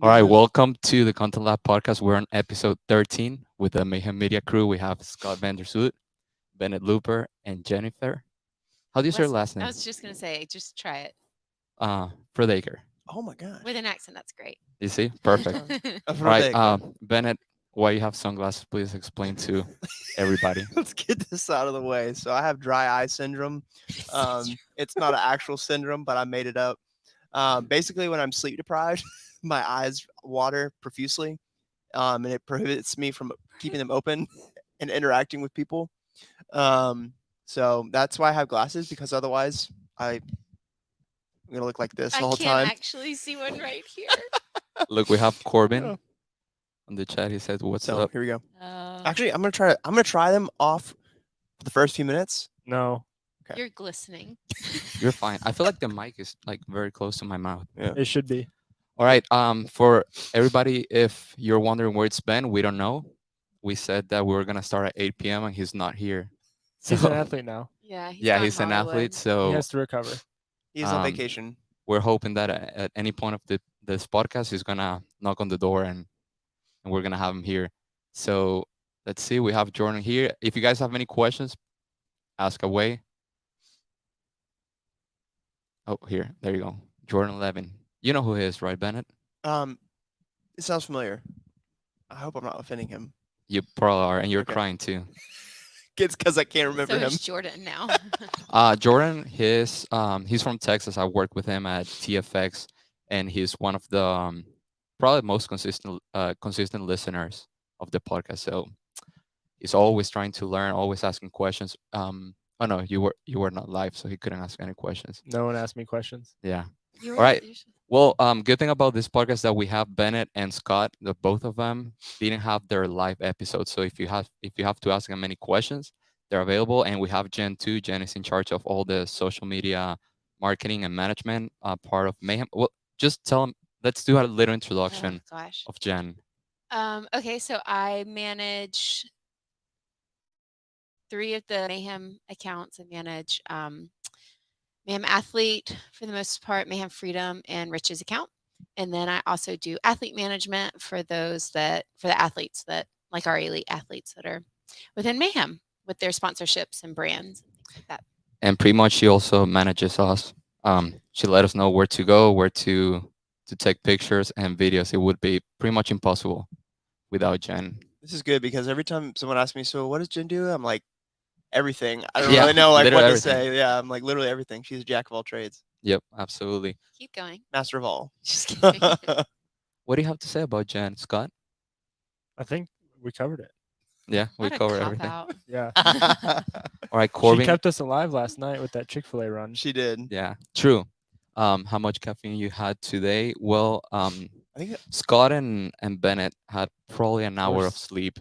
All right, welcome to the Content Lab podcast. We're on episode 13 with the Mayhem Media crew. We have Scott Vandersloot, Bennett Looper, and Jennifer. How do you say your last I name? was just gonna say, just try it Frodaker. Oh my gosh. with an accent. That's great. You see? First Perfect. time. All right, Frodeca. Bennett, why you have sunglasses? Please explain to everybody. Let's get this out of the way. So I have dry eye syndrome. It's not an actual syndrome, but I made it up. Basically, when I'm sleep deprived, my eyes water profusely, and it prohibits me from keeping them open and interacting with people. So that's why I have glasses because otherwise I'm gonna look like this I the whole can't time. actually see one right here. Look, we have Corbin Oh. on the chat. He said, "What's So up?" here we go. Oh, Actually, I'm gonna try them off for the first few minutes. No, you're glistening. You're fine. I feel like the mic is like very close to my mouth. Yeah. it should be. All right. For everybody, if you're wondering where it's been, we don't know. We said that we were gonna start at 8 p.m. and he's not here. He's an athlete now. Yeah, Yeah, gone he's an Hollywood. athlete, He so has to recover. He's on Um, vacation. we're hoping that at any point of this podcast, he's gonna knock on the door and we're gonna have him here. So let's see. We have Jordan here. If you guys have any questions, ask away. Oh, here, there you go. Jordan 11. You know who he is, right, Bennett? It sounds familiar. I hope I'm not offending him. You probably are, and you're Okay. crying too. It's because I can't remember So him. is Jordan now. Jordan, he's from Texas. I worked with him at TFX, and he's one of the probably most consistent listeners of the podcast. So he's always trying to learn, always asking questions. Oh no, you were not live, so he couldn't ask any questions. No one asked me questions. Yeah. You All right. you should- Well, good thing about this podcast that we have Bennett and Scott. The both of them didn't have their live episodes, so if you have to ask them any questions, they're available. And we have Jen too. Jen is in charge of all the social media marketing and management, part of Mayhem. Well, just tell them. Let's do a little Oh introduction gosh. of Jen. Okay, so I manage 3 of the Mayhem accounts. I manage Mayhem Athlete for the most part, Mayhem Freedom, and Rich's account. And then I also do athlete management for the athletes that like our elite athletes that are within Mayhem with their sponsorships and brands and things like that. And pretty much she also manages us. She let us know where to go, where to take pictures and videos. It would be pretty much impossible without Jen. This is good because every time someone asks me, "So what does Jen do?" I'm like, "Everything." I don't Yeah, really know like what literally to say. Yeah, I'm like literally everything. She's a jack of all trades, Yep, absolutely. Keep going. master of all. Just kidding. What do you have to say about Jen, Scott? I think we covered it. Yeah, we What a cover cop everything. out. Yeah. All right, She Corbin. kept us alive last night with that Chick-fil-A run. She did. Yeah, true. How much caffeine you had today? Well, I think Scott and Bennett had probably an hour of was- sleep,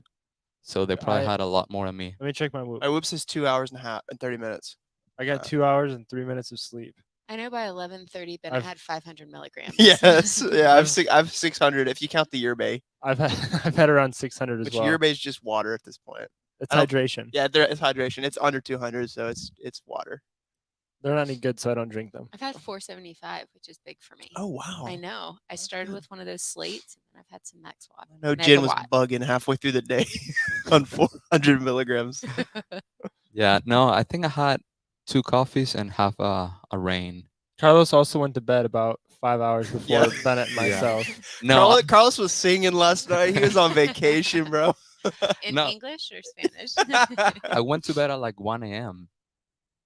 so they probably I- had a lot more than me. Let me check my Whoop. my whoops is 2 hours and a half and 30 minutes. I got 2 hours and 3 minutes of sleep. I know by 11:30, Bennett I've- had 500 milligrams. Yes, yeah, I've 600 if you count the yerbay, I've had I've had around 600 as which well. yerbay is just water at this point. It's I don't- hydration. Yeah, it's hydration. It's under 200, so it's water. They're not any good, so I don't drink them. I've had 475, which is big for me. Oh wow! I know. I started good. with one of those slates, and then I've had some Max Watt. No, Mega Jen was Watt. bugging halfway through the day on 400 milligrams. Yeah, no, I think I had 2 coffees and half a rain. Carlos also went to bed about 5 hours before Yeah. Bennett and Yeah. myself. No, Carlos was singing last night. He was on vacation, bro. In No. English or Spanish? I went to bed at like 1 a.m.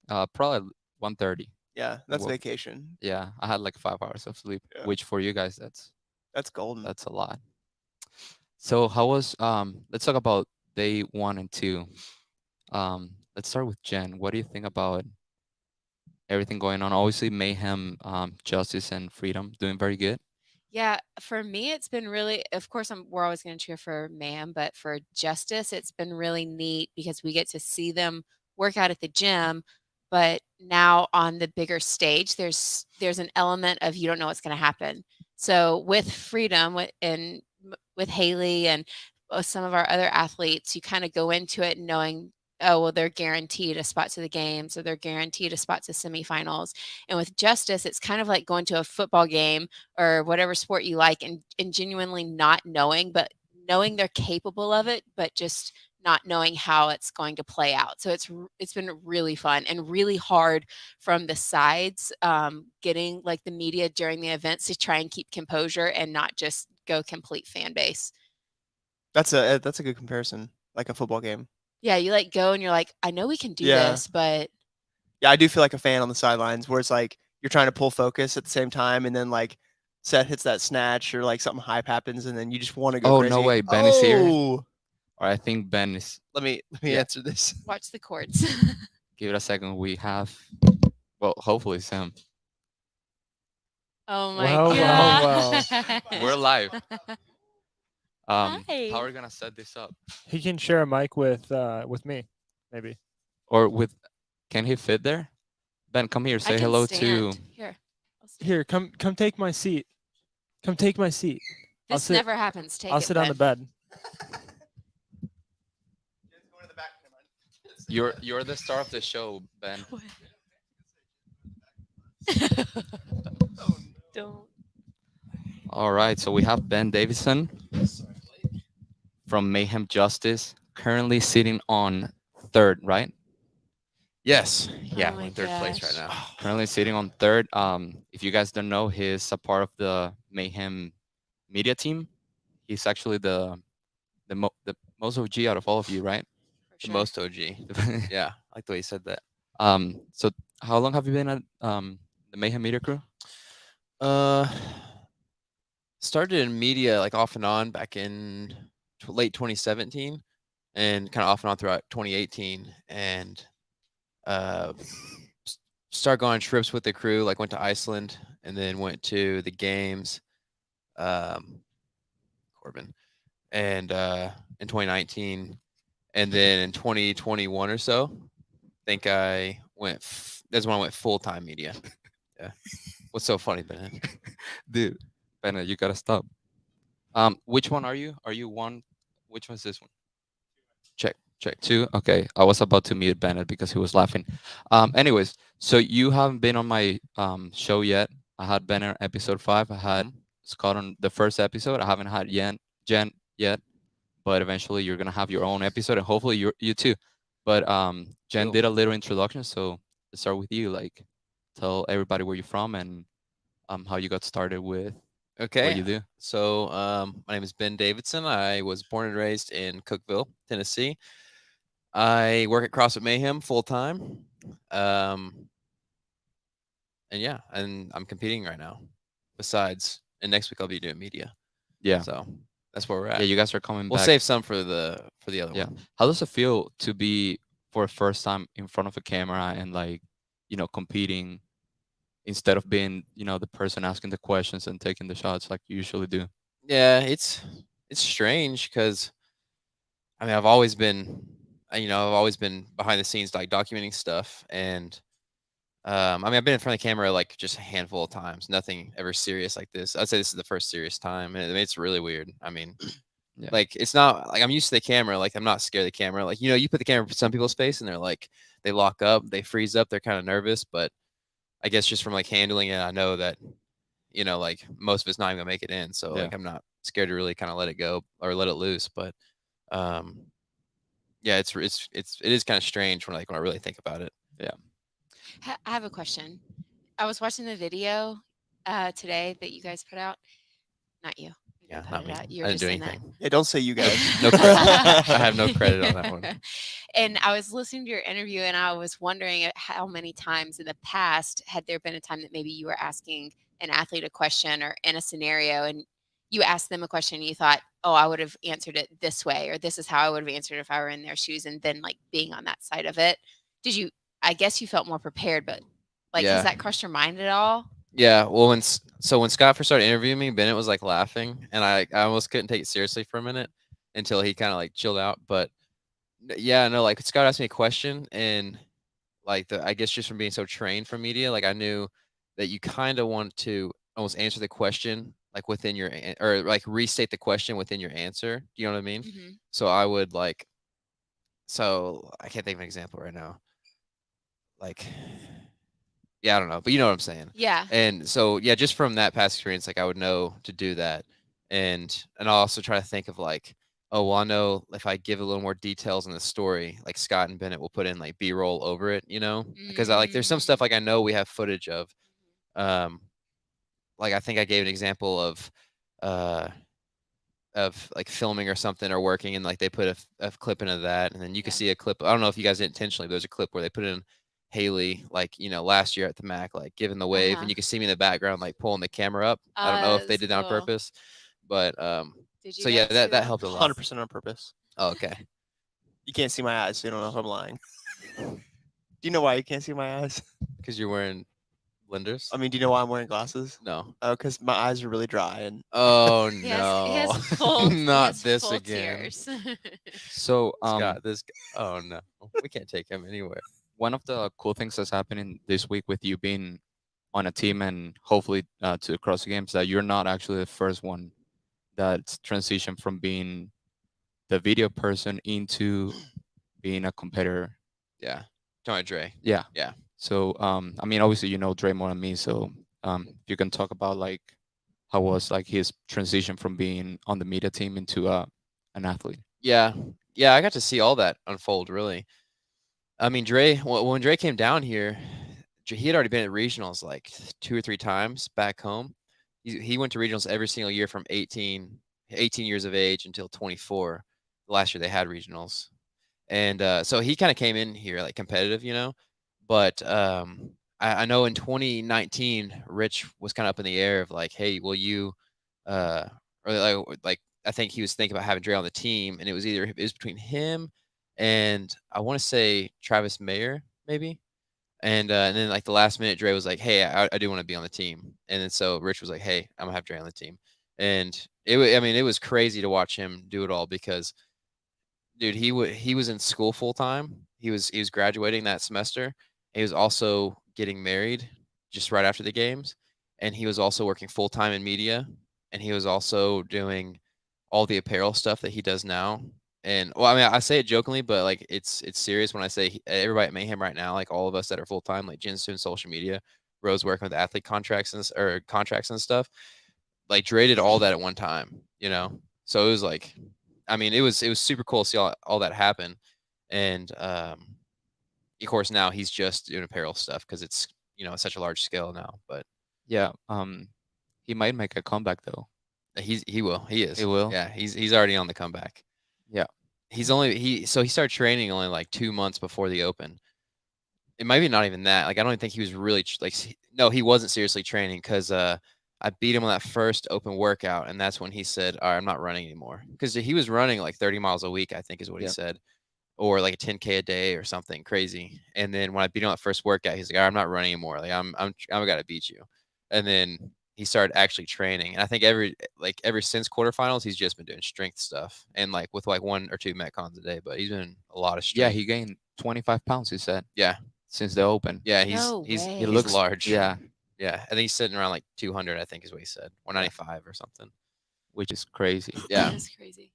Probably 1:30. Yeah, that's Well- vacation. Yeah, I had like 5 hours of sleep, Yeah. which for you guys That's golden. that's a lot. So how was let's talk about day 1 and 2. Let's start with Jen. What do you think about everything going on? Obviously Mayhem, Justice and Freedom doing very good. Yeah, for me, it's been really, of course, we're always going to cheer for Mayhem, but for Justice, it's been really neat because we get to see them work out at the gym. But now on the bigger stage, there's an element of you don't know what's going to happen. So with Freedom with Haley and some of our other athletes, you kind of go into it knowing oh, well, they're guaranteed a spot to the games or they're guaranteed a spot to semifinals. And with Justice, it's kind of like going to a football game or whatever sport you like and genuinely not knowing, but knowing they're capable of it, but just not knowing how it's going to play out. So it's been really fun and really hard from the sides, getting like the media during the events to try and keep composure and not just go complete fan base. That's a good comparison, like a football game. Yeah, you like go and you're like, I know we can do Yeah. this, but Yeah, I do feel like a fan on the sidelines where it's like you're trying to pull focus at the same time, and then like Seth hits that snatch or like something hype happens, and then you just want to go Oh, crazy. no way, Ben is here? Oh, Or I think Ben is. let me Yeah. answer this. watch the chords. Give it a second. We have. Well, hopefully Sam. Oh my Well, god. well, We're live. Hi. How are we gonna set this up? he can share a mic with me, maybe. Or with? Can he fit there? Ben, come here. I Say can hello to. stand. Here. I'll stand. Here, come take my seat. Come take my seat. I'll This sit- never happens. Take I'll it, sit on the Ben. bed. You're the star of the show, Ben. Don't. All right. So we have Ben Davidson from Mayhem Justice, currently sitting on third, right? Yes. Yeah, Oh we're my in third place right gosh. now. Currently sitting on third. If you guys don't know, he's a part of the Mayhem Media team. He's actually the most OG out of all of you, right? For The sure. most OG. Yeah, I like the way you said that. So how long have you been at the Mayhem Media crew? Uh, started in media like off and on back in late 2017, and kind of off and on throughout 2018, and started going on trips with the crew. Like went to Iceland, and then went to the games. Corbin, and in 2019, and then in 2021 or so, I think I went. That's when I went full time media. Yeah. What's so funny, Ben? Dude, Bennett, you gotta stop. Which one are you? Are you one? Which one's this one? Check two. Okay, I was about to mute Bennett because he was laughing. Anyways, so you haven't been on my show yet. I had Bennett on episode 5. I had Scott on the first episode. I haven't had Jen yet, but eventually you're gonna have your own episode, and hopefully you too. But Jen Cool. did a little introduction, so let's start with you. Like, tell everybody where you're from and how you got started with Okay. what you do. So, my name is Ben Davidson. I was born and raised in Cookeville, Tennessee. I work at CrossFit Mayhem full time. And yeah, and I'm competing right now. Besides, and next week I'll be doing media. Yeah, So that's where we're at. yeah. You guys are coming We'll back. save some for the other Yeah. one. How does it feel to be for the first time in front of a camera and like, competing instead of being, the person asking the questions and taking the shots like you usually do? Yeah, it's strange because I mean I've always been behind the scenes like documenting stuff, and I mean I've been in front of the camera like just a handful of times, nothing ever serious like this. I'd say this is the first serious time, and I mean, it's really weird. I mean, Yeah. like it's not like I'm used to the camera, like I'm not scared of the camera. Like you put the camera in some people's face and they're like they lock up, they freeze up, they're kind of nervous, but I guess just from like handling it, I know that like most of it's not even gonna make it in. So Yeah. like I'm not scared to really kind of let it go or let it loose. But yeah, it is kind of strange when I really think about it. I have a question. I was watching the video today that you guys put out. Not you. You Yeah, didn't put not it me. out. You I were didn't just do in that. anything. Yeah, don't say you guys. No credit. I have no credit on that one. And I was listening to your interview and I was wondering how many times in the past had there been a time that maybe you were asking an athlete a question or in a scenario and you asked them a question and you thought, oh, I would have answered it this way, or this is how I would have answered if I were in their shoes, and then like being on that side of it. I guess you felt more prepared, but like, Yeah. has that crossed your mind at all? Yeah, well, when Scott first started interviewing me, Bennett was like laughing, and I almost couldn't take it seriously for a minute until he kind of like chilled out. But yeah, no, like Scott asked me a question, and like I guess just from being so trained from media, like I knew that you kind of want to almost answer the question like within your or like restate the question within your answer. Do you know what I mean? Mm-hmm. So I would like so I can't think of an example right now. Like, yeah, I don't know, but you know what I'm saying. Yeah. And so yeah, just from that past experience, like I would know to do that, and I'll also try to think of like, oh well, I know if I give a little more details in the story, like Scott and Bennett will put in like B-roll over it, because I like there's some stuff like I know we have footage of. Um, like I think I gave an example uh of like filming or something or working, and like they put a clip into that, and then you can Yeah. see a clip. I don't know if you guys did intentionally, but there's a clip where they put in Haley, like last year at the Mac, like giving the wave, Uh-huh. and you can see me in the background like pulling the camera up. I don't know if they That's did that on cool. purpose, but Did you so yeah, guys do that helped a lot. 100% on purpose. Oh, okay. You can't see my eyes, so you don't know if I'm lying. Do you know why you can't see my eyes? Because you're wearing blenders. I mean, do you know why I'm wearing glasses? No. Oh, because my eyes are really dry and Oh He no. has full, he Not has this full again. tears. So Scott, oh no, we can't take him anywhere. one of the cool things that's happening this week with you being on a team and hopefully to across the games that you're not actually the first one that's transitioned from being the video person into being a competitor. Yeah. Johnny Dre. Yeah. Yeah. So I mean, obviously you know Dre more than me, so if you can talk about like how was like his transition from being on the media team into an athlete. Yeah. Yeah, I got to see all that unfold really. I mean, Dre, when Dre came down here, he had already been at regionals like 2 or 3 times back home. He went to regionals every single year from 18 years of age until 24. Last year they had regionals. And so he kind of came in here like competitive, but I know in 2019, Rich was kind of up in the air of like, hey, will you, uh, or like I think he was thinking about having Dre on the team, and it was between him and I want to say Travis Mayer maybe, and then like the last minute, Dre was like, hey, I do want to be on the team, and then so Rich was like, hey, I'm gonna have Dre on the team, and I mean, it was crazy to watch him do it all because dude, he was in school full time. He was graduating that semester. He was also getting married just right after the games, and he was also working full time in media, and he was also doing all the apparel stuff that he does now. And well, I mean, I say it jokingly, but like it's serious when I say everybody at Mayhem right now, like all of us that are full time, like Jen's doing social media, Rose working with athlete contracts or contracts and stuff. Like Dre did all that at one time, So it was like, I mean, it was super cool to see all that happen, and of course now he's just doing apparel stuff because it's such a large scale now. But Yeah. He might make a comeback though. he is He will. yeah he's already on the comeback. Yeah. He started training only like 2 months before the Open. It might be not even that. Like I don't even think he was really no, he wasn't seriously training because I beat him on that first open workout, and that's when he said, "All right, I'm not running anymore." Because he was running like 30 miles a week, I think is what he Yeah. said, or like a 10K a day or something crazy. And then when I beat him on that first workout, he's like, "All right, I'm not running anymore. Like I'm gotta beat you." And then he started actually training, and I think ever since quarterfinals, he's just been doing strength stuff and like with like 1 or 2 metcons a day. But he's been a lot of Yeah, strength. he gained 25 pounds, he said, Yeah, since the open. yeah, No he's way. He he's looks large. Yeah, Yeah, I think he's sitting around like 200. I think is what he said, 195 or something. which is crazy. Yeah. That's crazy.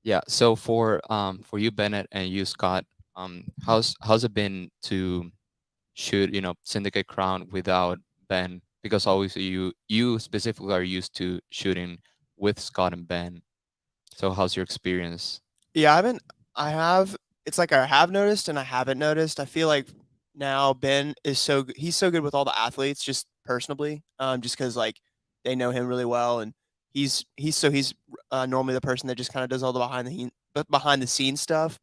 Yeah. So for you, Bennett, and you, Scott, how's it been to shoot, Syndicate Crown without Ben? Because obviously you specifically are used to shooting with Scott and Ben. So how's your experience? yeah, I have. It's like I have noticed and I haven't noticed. I feel like now Ben is he's so good with all the athletes just personally, just because like they know him really well and he's normally the person that just kind of does all the behind the scenes stuff.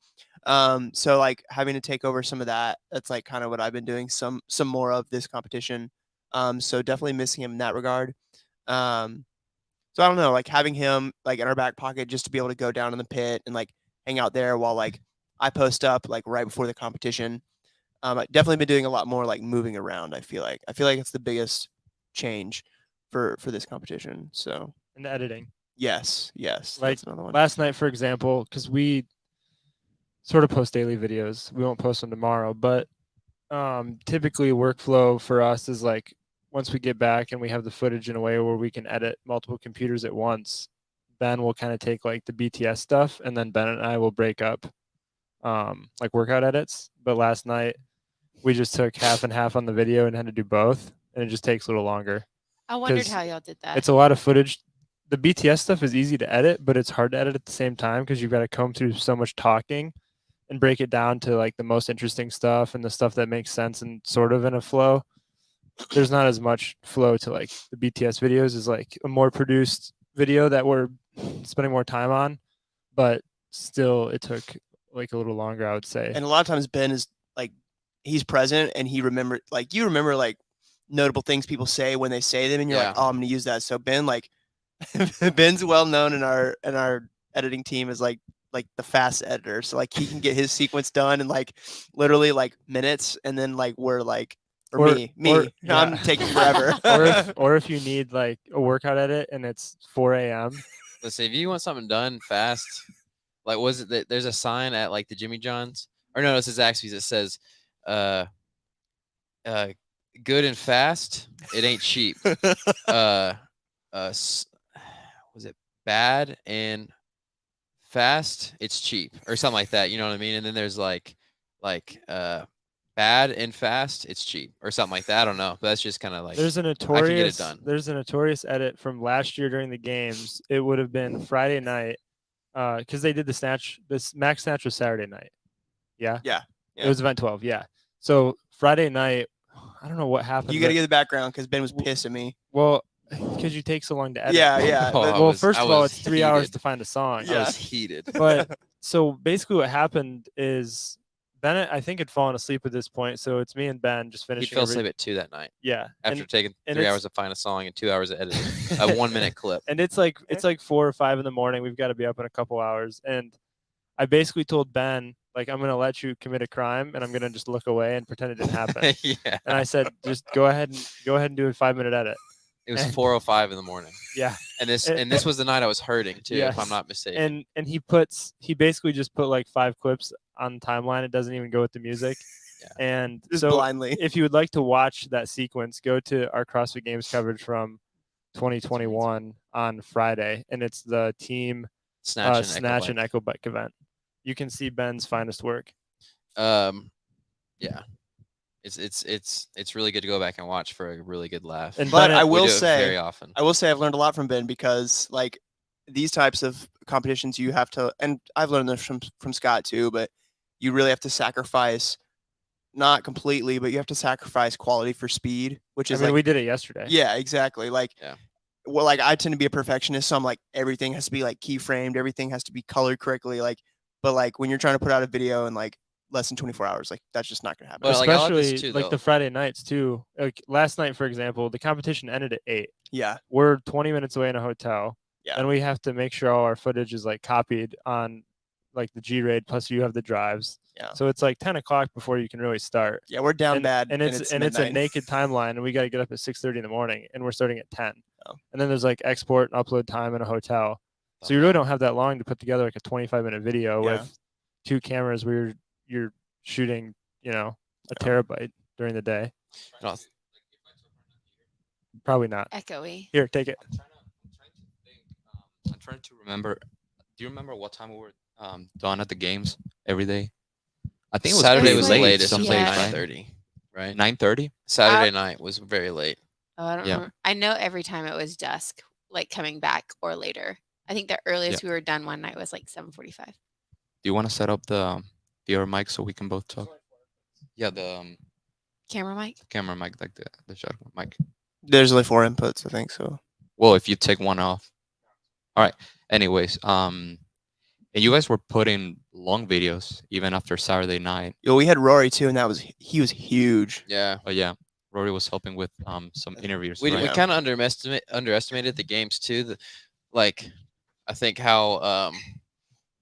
So like having to take over some of that, that's like kind of what I've been doing some more of this competition. So definitely missing him in that regard. Um, so I don't know, like having him like in our back pocket just to be able to go down in the pit and like hang out there while like I post up like right before the competition. I definitely been doing a lot more like moving around. I feel like it's the biggest change for this competition. So And editing. yes, Like that's another one. last night, for example, because we sort of post daily videos. We won't post them tomorrow, but typically workflow for us is like once we get back and we have the footage in a way where we can edit multiple computers at once, Ben will kind of take like the BTS stuff, and then Ben and I will break up like workout edits. But last night we just took half and half on the video and had to do both, and it just takes a little longer. I wondered 'Cause how y'all did that. It's a lot of footage. The BTS stuff is easy to edit, but it's hard to edit at the same time because you've got to comb through so much talking and break it down to like the most interesting stuff and the stuff that makes sense and sort of in a flow. There's not as much flow to like the BTS videos is like a more produced video that we're spending more time on, but still it took like a little longer, I would say. And a lot of times Ben is like, he's present and he remember, like you remember like notable things people say when they say them, and you're like, Yeah. oh, I'm gonna use that. So Ben, like, Ben's well known in our editing team as like the fast editor. So like he can get his sequence done in like literally like minutes, and then like we're like, or Or- me, or- I'm yeah. taking forever. or if you need like a workout edit and it's 4 a.m. Listen, if you want something done fast, like was it that there's a sign at like the Jimmy John's, or no, this is Zaxby's. It says, good and fast. It ain't cheap. Was it bad and fast? It's cheap, or something like that. You know what I mean? And then there's like bad and fast. It's cheap, or something like that. I don't know. But that's just kind of like There's a it notorious done. there's a notorious edit from last year during the games. It would have been Friday night, because they did the snatch. This max snatch was Saturday night. Yeah. Yeah. It was event 12. Yeah. So Friday night, I don't know what happened. You got to but- get the background because Ben was pissed at me. well, because you take so long to edit. Yeah, yeah. Oh, but- I Well, was- first I of all, was it's 3 hours heated. to find a song. I Yeah. was heated. But so basically, what happened is Bennett, I think, had fallen asleep at this point. So it's me and Ben just He finishing. fell asleep at 2 that night Yeah. after taking and 3 it's- hours to find a song and 2 hours of editing. A 1 minute clip. And it's like 4 or 5 in the morning. We've got to be up in a couple hours. And I basically told Ben, like, I'm gonna let you commit a crime, and I'm gonna just look away and pretend it didn't happen. Yeah. And I said, just go ahead and do a 5-minute edit. It was 4:05 in the morning. Yeah. And this was the night I was hurting too, if I'm Yes. not mistaken. And he basically just put like 5 clips on the timeline. It doesn't even go with the music. Yeah. And just so blindly. if you would like to watch that sequence, go to our CrossFit Games coverage from 2021 on Friday, and it's the team Snatch and Echo Bike event. You can see Ben's finest work. Yeah. It's really good to go back and watch for a really good laugh. And But Bennett- I We will do it very say, often. I've learned a lot from Ben, because like these types of competitions you have to, and I've learned this from Scott too, but you really have to sacrifice, not completely, but you have to sacrifice quality for speed, which I is mean, like, we did it yesterday. yeah, exactly. Like, Yeah. well, like I tend to be a perfectionist, so I'm like, everything has to be like key framed, everything has to be colored correctly. Like, but like when you're trying to put out a video in like less than 24 hours, like that's just not gonna happen. But, like, I like this Especially too, like though. the Friday nights too. Like last night, for example, the competition ended at 8. Yeah, We're 20 minutes away in a hotel. Yeah. And we have to make sure all our footage is like copied on like the G-Raid, plus you have the drives. Yeah. So it's like 10 o'clock before you can really start. yeah, we're down and, bad, and it's a midnight. naked timeline, and we got to get up at 6:30 in the morning, and we're starting at 10. Oh. And then there's like export and upload time in a hotel. So you really don't have that long to put together like a 25-minute video Yeah. with 2 cameras where you're shooting, a Yeah. terabyte during the day. No, Probably not. Echoey. Here, take it. I'm trying to remember. Do you remember what time we were done at the games every day? I think it was Saturday pretty was the late, latest. It was like yeah. 9:30, right? 9:30. Saturday night was very late. Oh, I don't Yeah. remember. I know every time it was dusk, like coming back or later. I think the earliest we were done one night was like 7:45. Do you want to set up the other mic so we can both talk? Yeah, the Camera mic. camera mic, like the shotgun mic. There's only 4 inputs, I think so. Well, if you take one off. All right. Anyways, and you guys were putting long videos even after Saturday night. Yo, we had Rory too, and he was huge. Yeah. Oh yeah, Rory was helping with some interviews. We right? kind of underestimated the games too. Like, I think how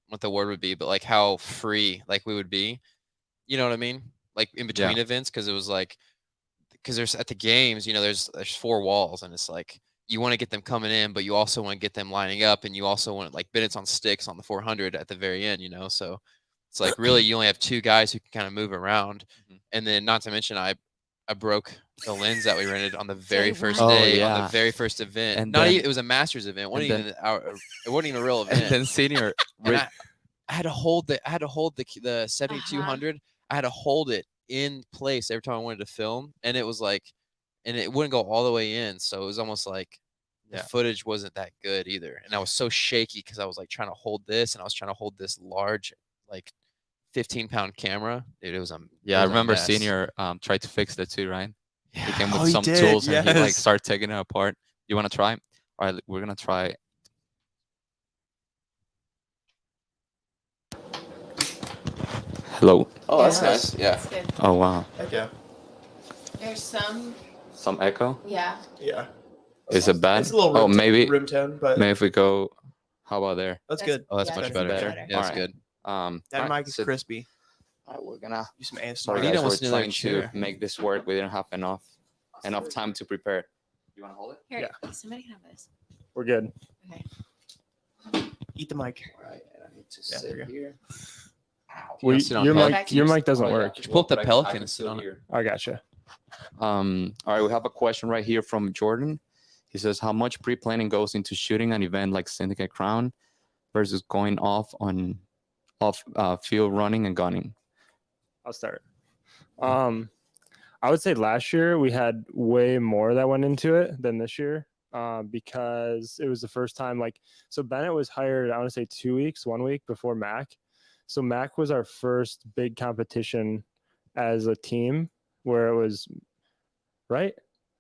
what the word would be, but like how free like we would be. You know what I mean? Like in between events, because it was like, because there's at the games, there's 4 walls, and it's like you want to get them coming in, but you also want to get them lining up, and you also want like Bennett's on sticks on the 400 at the very end. So it's like really you only have 2 guys who can kind of move around, Mhm. and then not to mention I broke the lens that we rented on the very Day first one. Oh, day on yeah. the very first event. And Not then- even, it was a Masters event. It wasn't and even it wasn't even a real event. And then senior, And I had to hold the 7200. I had to hold it in place every time I wanted to film, and it was like, and it wouldn't go all the way in, so it was almost like the Yeah. footage wasn't that good either, and I was so shaky because I was like trying to hold this, and I was trying to hold this large, like 15-pound camera. Dude, it was Yeah, it I was a remember mess. Senior try to fix that too, right? He Yeah. came with Oh, he some did, tools and he like yes. started taking it apart. You want to try? All right, we're gonna try. Hello. Oh, that's Yeah. nice. Yeah. That's good. Oh wow, Heck yeah. There's some, some echo. yeah. Yeah. Is it bad? It's a little Oh, maybe room tone, but maybe if we go. How about there? that's good. Oh, that's Yeah, much that's better. better. Yeah, that's Alright. good. That alright, mic is so- crispy. All right, we're gonna. Do some ASMR. Sorry We need guys, we're almost another trying to chair. make this work. We didn't have enough time to prepare. You want to hold it? Here, Yeah. somebody can have this. We're good. Okay. Eat the mic. All right, and I need to Yeah, there you go. here. We, sit on your top? mic doesn't work. Just pull up the Pelican and sit on it. I gotcha. All right, we have a question right here from Jordan. He says, "How much pre-planning goes into shooting an event like Syndicate Crown versus going off field running and gunning?" I'll start. I would say last year we had way more that went into it than this year, because it was the first time. Like, so Bennett was hired, I want to say 2 weeks, 1 week before Mac. So Mac was our first big competition as a team where it was right.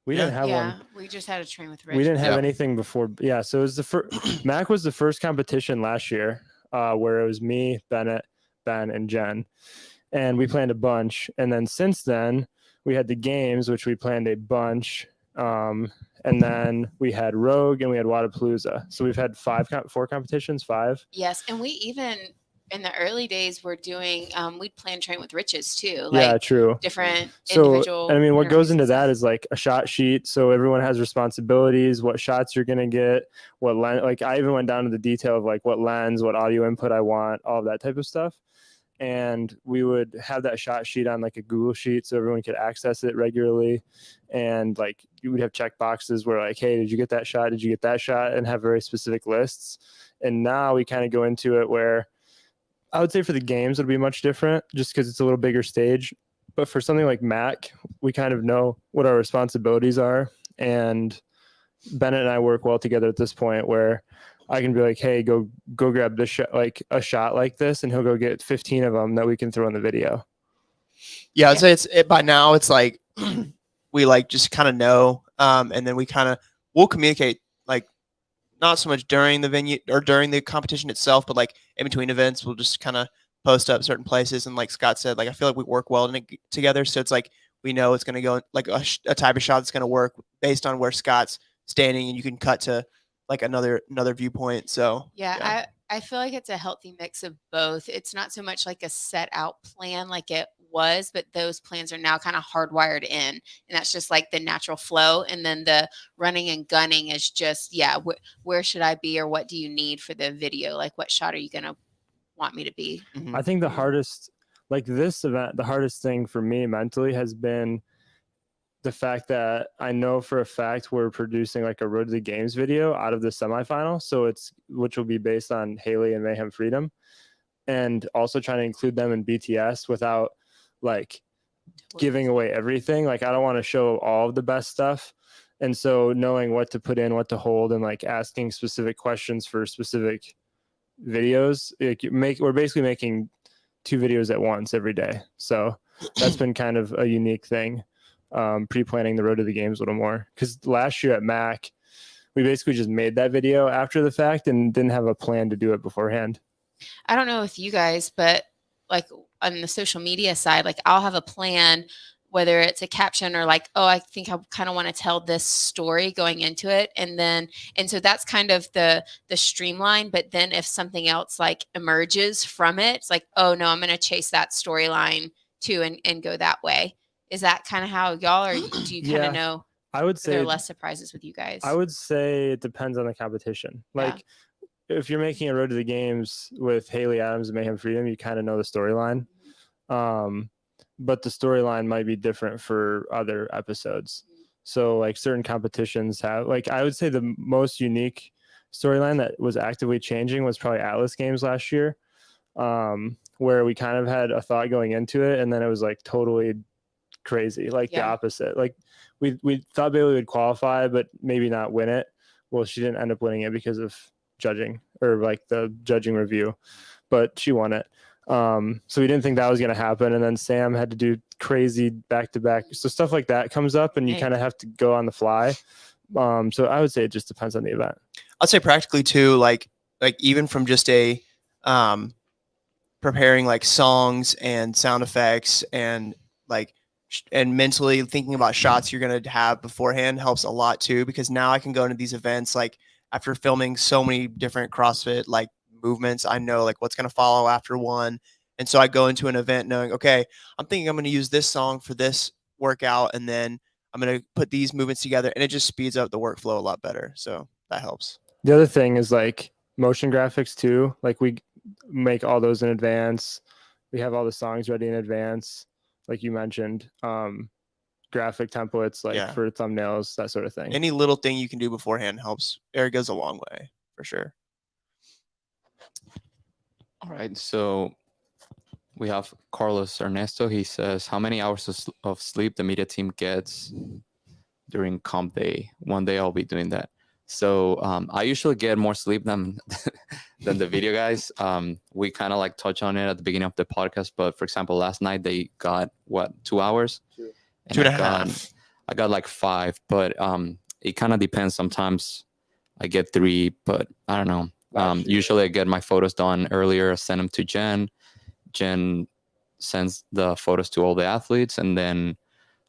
We Yeah. didn't have Yeah, one. we just had to train with Rich. We didn't have Yeah. anything before. Yeah, so it was the first. Mac was the first competition last year, where it was me, Bennett, Ben, and Jen, and we planned a bunch. And then since then, we had the games, which we planned a bunch, and then we had Rogue and we had Wadapalooza. So we've had four competitions, five. Yes, and we even in the early days were doing we'd plan train with Riches too, Yeah, like true. different So individual. I mean, what interviews goes and into stuff. that is like a shot sheet. So everyone has responsibilities, what shots you're gonna get, what lens. Like I even went down to the detail of like what lens, what audio input I want, all of that type of stuff. And we would have that shot sheet on like a Google sheet so everyone could access it regularly. And like you would have check boxes where like, hey, did you get that shot? Did you get that shot? And have very specific lists. And now we kind of go into it where I would say for the games it'll be much different just because it's a little bigger stage. But for something like Mac, we kind of know what our responsibilities are. And Bennett and I work well together at this point where I can be like, hey, go grab this shot, like a shot like this, and he'll go get 15 of them that we can throw in the video. Yeah, I'd say it by now. It's like we like just kind of know, and then we'll communicate like not so much during the venue or during the competition itself, but like in between events, we'll just kind of post up certain places. And like Scott said, like I feel like we work well together, so it's like we know it's going to go like a type of shot that's going to work based on where Scott's standing, and you can cut to like another viewpoint. So Yeah, I feel like it's a healthy mix of both. It's not so much like a set out plan like it was, but those plans are now kind of hardwired in, and that's just like the natural flow. And then the running and gunning is just, yeah, where should I be or what do you need for the video? Like what shot are you going to want me to be? mhm. I think the hardest, like this event, the hardest thing for me mentally has been the fact that I know for a fact we're producing like a Road to the Games video out of the semifinal. So which will be based on Haley and Mayhem Freedom, and also trying to include them in BTS without like giving away everything. Like I don't want to show all of the best stuff. And so knowing what to put in, what to hold, and like asking specific questions for specific videos, we're basically making 2 videos at once every day. So that's been kind of a unique thing. Pre-planning the Road to the Games a little more, because last year at Mac we basically just made that video after the fact and didn't have a plan to do it beforehand. I don't know with you guys, but like on the social media side, like I'll have a plan, whether it's a caption or like, oh, I think I kind of want to tell this story going into it. And so that's kind of the streamline. But then if something else like emerges from it, it's like, oh no, I'm going to chase that storyline too and go that way. Is that kind of how y'all are? Do you kind of know? I would There say are less surprises with you guys. I would say it depends on the competition. Like if you're making a Road to the Games with Haley Adams and Mayhem Freedom, you kind of know the storyline. But the storyline might be different for other episodes. So like certain competitions have, like I would say the most unique storyline that was actively changing was probably Atlas Games last year. where we kind of had a thought going into it, and then it was like totally crazy, like the Yeah. opposite. Like we thought Bailey would qualify, but maybe not win it. Well, she didn't end up winning it because of judging, or like the judging review, but she won it. So we didn't think that was going to happen. And then Sam had to do crazy back to back. So stuff like that comes up and you Right. kind of have to go on the fly. So I would say it just depends on the event. I'd say practically too, like even from just a preparing like songs and sound effects and like and mentally thinking about shots you're going to have beforehand helps a lot too, because now I can go into these events like after filming so many different CrossFit like movements, I know like what's going to follow after one. And so I go into an event knowing, okay, I'm thinking I'm going to use this song for this workout, and then I'm going to put these movements together, and it just speeds up the workflow a lot better. So that helps. The other thing is like motion graphics too. Like we make all those in advance. We have all the songs ready in advance, like you mentioned. Graphic templates like Yeah. for thumbnails, that sort of thing. Any little thing you can do beforehand helps. It goes a long way for sure. All right, so we have Carlos Ernesto. He says, how many hours of sleep the media team gets during comp day? One day I'll be doing that. So I usually get more sleep than than the video guys. We kind of like touch on it at the beginning of the podcast, but for example, last night they got what, 2 hours? Two. And 2.5. I got like 5, but it kind of depends. Sometimes I get 3, but I don't know. Usually I get my photos done earlier, send them to Jen. Jen sends the photos to all the athletes, and then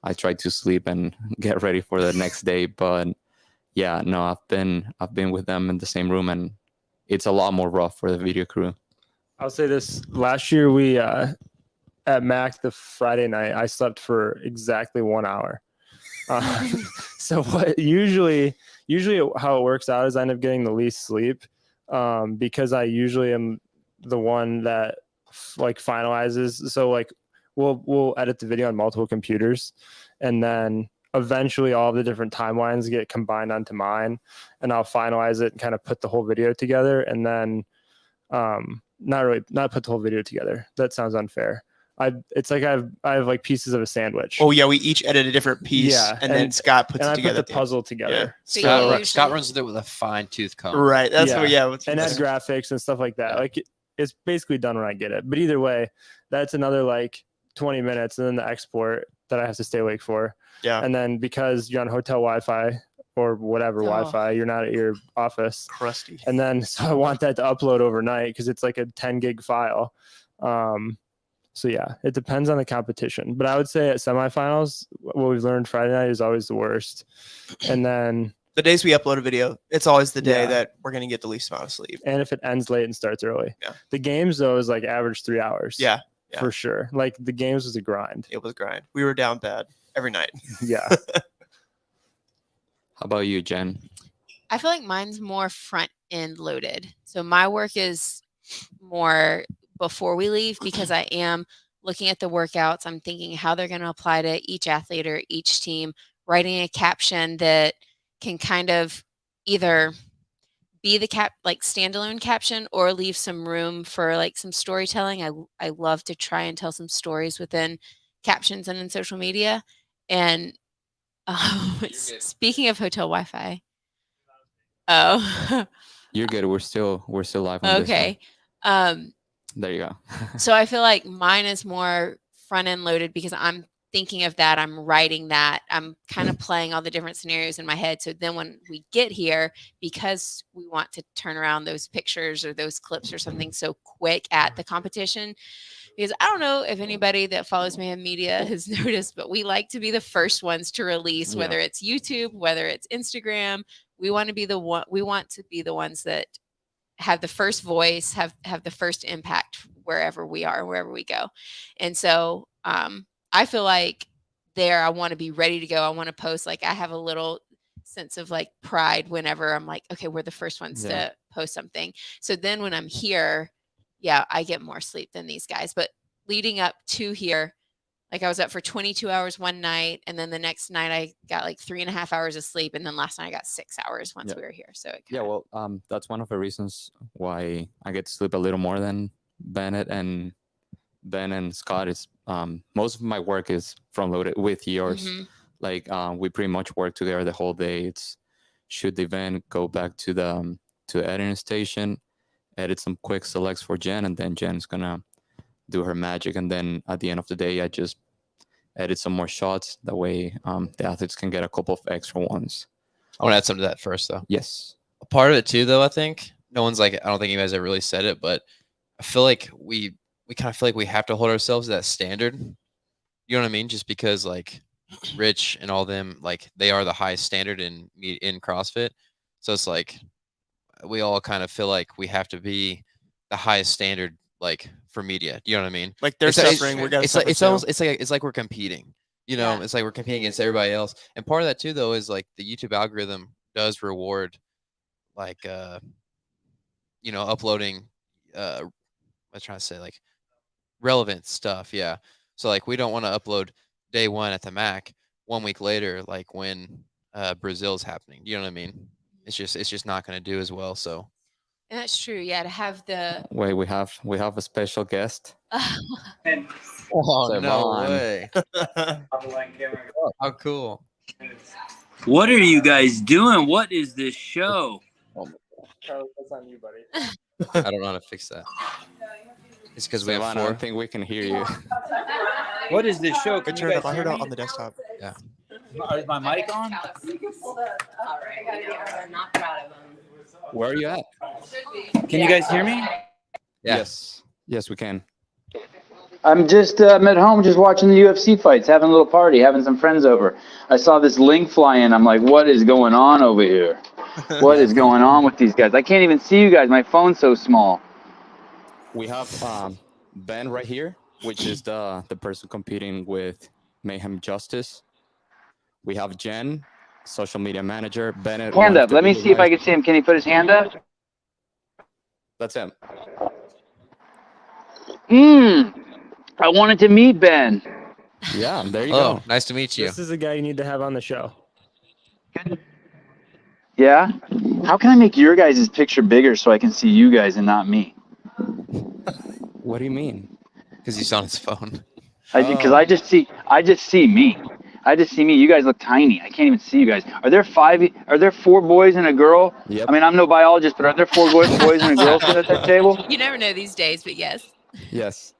I try to sleep and get ready for the next day. But yeah, no, I've been with them in the same room, and it's a lot more rough for the video crew. I'll say this: last year we at Mac the Friday night, I slept for exactly 1 hour. So what usually how it works out is I end up getting the least sleep, because I usually am the one that like finalizes. So like we'll edit the video on multiple computers, and then eventually all the different timelines get combined onto mine, and I'll finalize it and kind of put the whole video together. And then not put the whole video together. That sounds unfair. It's like I have like pieces of a sandwich. Oh yeah, we each edit a different piece, Yeah, and then Scott puts and it I together. put the puzzle together. So Scott, you Scott usually- runs with it with a fine tooth comb. Right. That's Yeah. what. Yeah. And add graphics and stuff like that. Yeah. Like it's basically done when I get it. But either way, that's another like 20 minutes, and then the export that I have to stay awake for. Yeah. And then because you're on hotel Wi-Fi or whatever Oh. Wi-Fi, you're not at your office. crusty. And then so I want that to upload overnight because it's like a 10 gig file. So yeah, it depends on the competition. But I would say at semifinals, what we've learned Friday night is always the worst. And then The days we upload a video, it's always the day Yeah. that we're gonna get the least amount of sleep. and if it ends late and starts early. Yeah. The games though is like average 3 hours. Yeah. For sure. Like the games was a grind. It was a grind. We were down bad every night. Yeah. How about you, Jen? I feel like mine's more front end loaded. So my work is more before we leave, because I am looking at the workouts. I'm thinking how they're going to apply to each athlete or each team, writing a caption that can kind of either be the like standalone caption or leave some room for like some storytelling. I love to try and tell some stories within captions and in social media. And speaking of hotel Wi-Fi, oh, You're good. We're still live on this one. okay. There you go. So I feel like mine is more front end loaded because I'm thinking of that. I'm writing that. I'm kind of playing all the different scenarios in my head. So then when we get here, because we want to turn around those pictures or those clips or something so quick at the competition, because I don't know if anybody that follows Mayhem Media has noticed, but we like to be the first ones to release, whether it's YouTube, whether it's Instagram. We want to be the one. We want to be the ones that have the first voice, have the first impact wherever we are, wherever we go. And so I feel like I want to be ready to go. I want to post. Like I have a little sense of like pride whenever I'm like, okay, we're the first ones to post something. So then when I'm here, yeah, I get more sleep than these guys. But leading up to here, like I was up for 22 hours one night, and then the next night I got like 3.5 hours of sleep, and then last night I got 6 hours once we were here. So it Yeah, kinda- well, that's one of the reasons why I get to sleep a little more than Bennett and Ben and Scott is most of my work is front loaded with yours. Mhm. Like we pretty much work together the whole day. It's shoot the event, go back to the editing station, edit some quick selects for Jen, and then Jen's gonna do her magic. And then at the end of the day, I just edit some more shots. That way, the athletes can get a couple of extra ones. I want to add something to that first, though. Yes. A part of it too, though, I think no one's like, I don't think you guys ever really said it, but I feel like we kind of feel like we have to hold ourselves to that standard. You know what I mean? Just because like Rich and all them, like they are the highest standard in CrossFit, so it's like we all kind of feel like we have to be the highest standard, like for media. You know what I mean? Like they're suffering, we're gonna It's suffer like it's too. almost it's like we're competing. You know, Yeah. it's like we're competing against everybody else. And part of that too, though, is like the YouTube algorithm does reward like uploading I'm trying to say like relevant stuff. Yeah. So like we don't want to upload day one at the Mac 1 week later, like when Brazil's happening. You know what I mean? It's just not going to do as well. So And that's true. Yeah, to have the Wait, we have a special guest. oh no Savon. way! How cool! What are you guys doing? What is this show? Carlos, that's on you, buddy. I don't know how to fix that. It's because we have Savon, I four. don't think we can hear you. What is this show? Can Good you turn guys up. I hear heard it me? on the desktop. Is my mic on? Where are you at? Can you guys hear me? Yeah. Yes, we can. I'm just I'm at home just watching the UFC fights, having a little party, having some friends over. I saw this link fly in. I'm like, what is going on over here? What is going on with these guys? I can't even see you guys. My phone's so small. We have Ben right here, which is the person competing with Mayhem Justice. We have Jen, social media manager. Bennett. Hand one of up. the Let me see if I guys. can see him. Can he put his hand up? That's him. I wanted to meet Ben. Yeah, there you Oh, go. nice to meet you. This is a guy you need to have on the show. Yeah? How can I make your guys' picture bigger so I can see you guys and not me? What do you mean? Because he's on his phone. Because I just see me. I just see me. You guys look tiny. I can't even see you guys. Are there 4 boys and a girl? Yep. I mean, I'm no biologist, but are there 4 boys and a girl sitting at that table? You never know these days, but yes. Yes.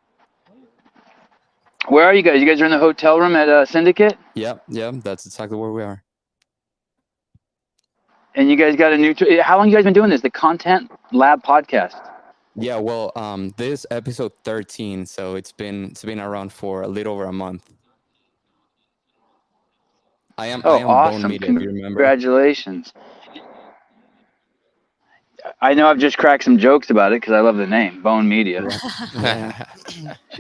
Where are you guys? You guys are in the hotel room at Syndicate? Yep. That's exactly where we are. And you guys got a new... How long you guys been doing this? The Content Lab podcast? Yeah. Well, this episode 13, so it's been around for a little over a month. I am Bone Awesome. Media, if you remember. Congratulations. I know I've just cracked some jokes about it because I love the name, Bone Media. Yeah.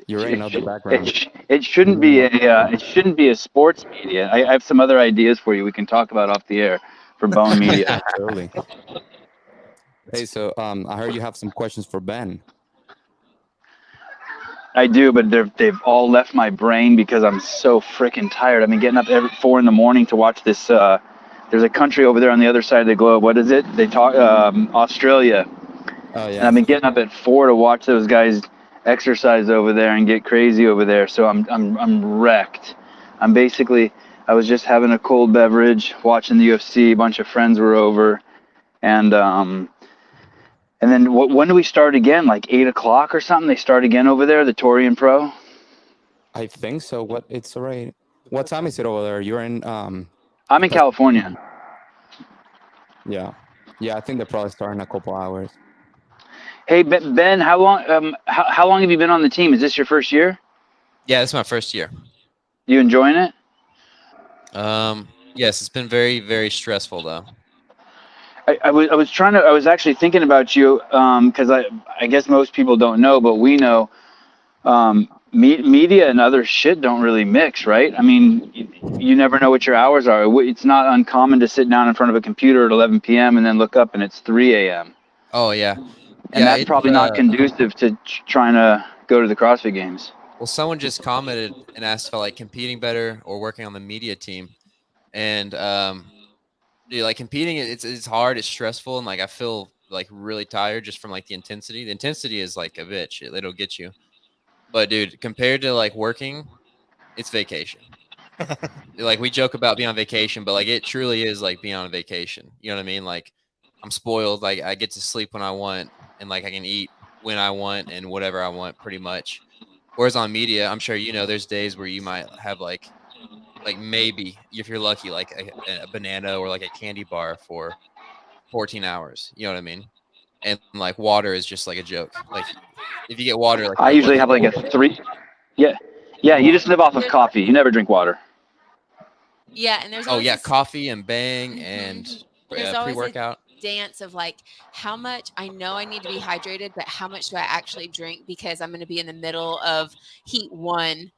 You already know the background. It shouldn't be a sports media. I have some other ideas for you we can talk about off the air for Bone Media. Totally. Hey, so I heard you have some questions for Ben. I do, but they've all left my brain because I'm so freaking tired. I've been getting up every 4 a.m. to watch this. There's a country over there on the other side of the globe. What is it? They talk Australia. Oh And yeah. I've been getting up at 4 to watch those guys exercise over there and get crazy over there. So I'm wrecked. I was just having a cold beverage, watching the UFC. A bunch of friends were over, and then when do we start again? Like 8 o'clock or something? They start again over there, the Torian Pro. I think so. It's alright. What time is it over there? You're in I'm in California. yeah. I think they're probably starting in a couple hours. Hey Ben, how long have you been on the team? Is this your first year? Yeah, this is my first year. You enjoying it? Yes, it's been very, very stressful though. I was actually thinking about you because I guess most people don't know, but we know media and other shit don't really mix, right? I mean, you never know what your hours are. It's not uncommon to sit down in front of a computer at 11 p.m. and then look up and it's 3 a.m. Oh yeah. And that's probably not conducive to trying to go to the CrossFit Games. Well, someone just commented and asked if I like competing better or working on the media team, and dude, like competing, it's hard, it's stressful, and like I feel like really tired just from like the intensity. The intensity is like a bitch. It'll get you. But dude, compared to like working, it's vacation. Like we joke about being on vacation, but like it truly is like being on vacation. You know what I mean? Like I'm spoiled. Like I get to sleep when I want, and like I can eat when I want and whatever I want, pretty much. Whereas on media, I'm sure you know there's days where you might have like maybe if you're lucky, like a banana or like a candy bar for 14 hours. You know what I mean? And like water is just like a joke. Like if you get water, like I you're usually unlucky. have like a 3. Yeah. Yeah, you just live off of coffee. You never drink water. Yeah, and there's Oh always yeah, this, coffee and Bang and there's always a pre-workout. dance of like how much I know I need to be hydrated, but how much do I actually drink because I'm going to be in the middle of heat 1,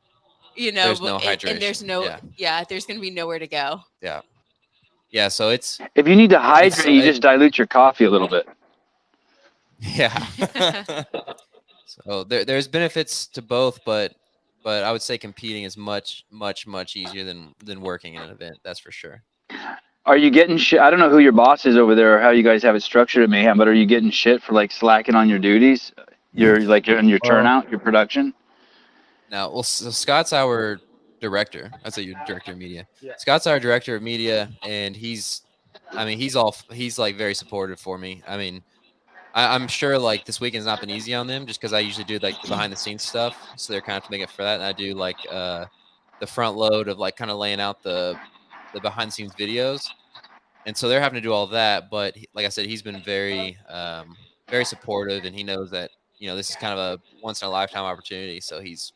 you know, There's no and there's hydration. no there's going to be nowhere to go. Yeah. So it's If you need to hydrate, you just dilute your coffee a little bit. yeah. So there's benefits to both, but I would say competing is much easier than working in an event. That's for sure. Are you getting shit? I don't know who your boss is over there or how you guys have it structured at Mayhem, but are you getting shit for like slacking on your duties? Your turnout, your production? Now, well, so Scott's our director. I'd say your director of media. Yeah. Scott's our director of media, and he's like very supportive for me. I mean, I'm sure like this weekend's not been easy on them just because I usually do like the behind the scenes stuff, so they're kind of making it for that. And I do like the front load of like kind of laying out the behind the scenes videos, and so they're having to do all that. But like I said, he's been very very supportive, and he knows that this is kind of a once in a lifetime opportunity. So he's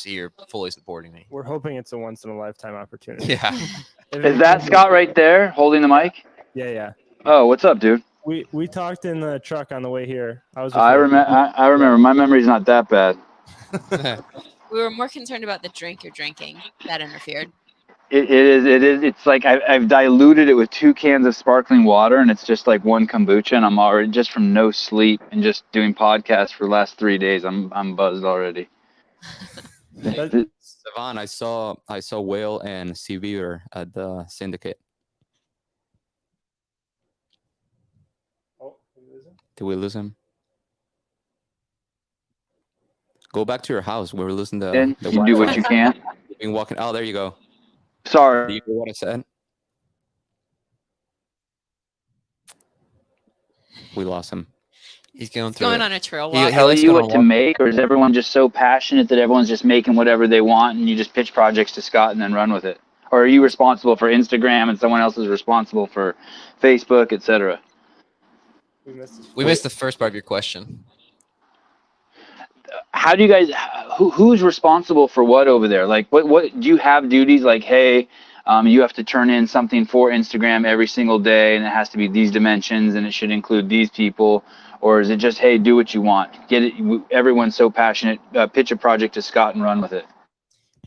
here fully supporting me. We're hoping it's a once in a lifetime opportunity. Yeah. Is that Scott right there holding the mic? Yeah. Oh, what's up, dude? We talked in the truck on the way here. I remember. My memory's not that bad. We were more concerned about the drink you're drinking that interfered. It is. It's like I've diluted it with 2 cans of sparkling water, and it's just like 1 kombucha, and I'm already just from no sleep and just doing podcasts for the last 3 days. I'm buzzed already. Savon, I saw Whale and C Beaver at the Syndicate. Oh, did we lose him? Did we lose him? Go back to your house. We were losing the You do what you can. You've been walking. Oh, there you go. Do Sorry. you hear what I said? We lost him. He's going through Going it. on a trail He- walk. he Tell likes you going what on to make, or is everyone just so passionate that everyone's just making whatever they want and you just pitch projects to Scott and then run with it? Or are you responsible for Instagram and someone else is responsible for Facebook, etc.? We missed the first part of your question. How do you guys? Who's responsible for what over there? Like, what do you have duties? Like, hey, you have to turn in something for Instagram every single day, and it has to be these dimensions, and it should include these people. Or is it just, hey, do what you want? Get it. Everyone's so passionate. Pitch a project to Scott and run with it.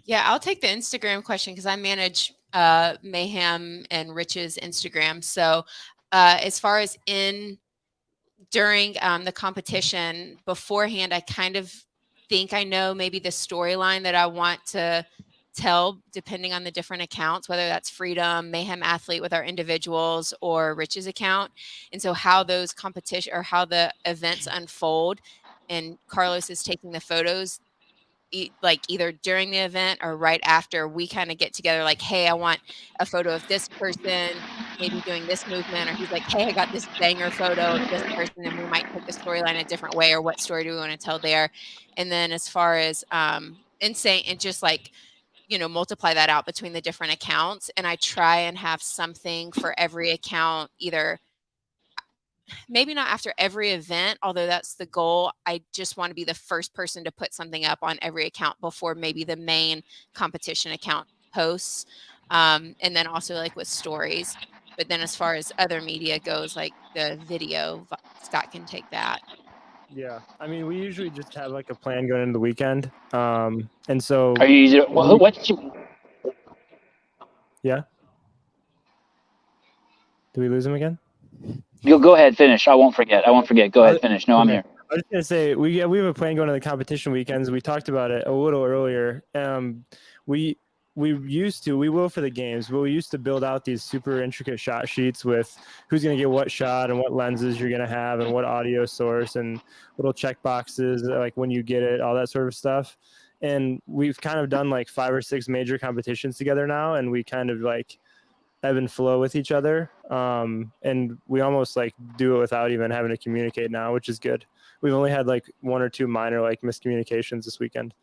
Yeah, I'll take the Instagram question because I manage Mayhem and Rich's Instagram. So as far as during the competition beforehand, I kind of think I know maybe the storyline that I want to tell depending on the different accounts, whether that's Freedom, Mayhem Athlete with our individuals, or Rich's account. And so how those competition or how the events unfold, and Carlos is taking the photos like either during the event or right after, we kind of get together like, hey, I want a photo of this person maybe doing this movement, or he's like, hey, I got this banger photo of this person, and we might take the storyline a different way, or what story do we want to tell there. And then as far as insane, and just like multiply that out between the different accounts, and I try and have something for every account, either maybe not after every event, although that's the goal. I just want to be the first person to put something up on every account before maybe the main competition account posts. And then also like with stories. But then as far as other media goes, like the video, Scott can take that. Yeah, I mean, we usually just have like a plan going into the weekend, and so. Are you? What's your? Yeah. Do we lose him again? You'll go ahead, finish. I won't forget. Go ahead, finish. No, I'm here. I was gonna say we have a plan going to the competition weekends. We talked about it a little earlier. We we will for the games, but we used to build out these super intricate shot sheets with who's going to get what shot and what lenses you're going to have and what audio source and little check boxes, like when you get it, all that sort of stuff. And we've kind of done like 5 or 6 major competitions together now, and we kind of like ebb and flow with each other. And we almost like do it without even having to communicate now, which is good. We've only had like 1 or 2 minor like miscommunications this weekend.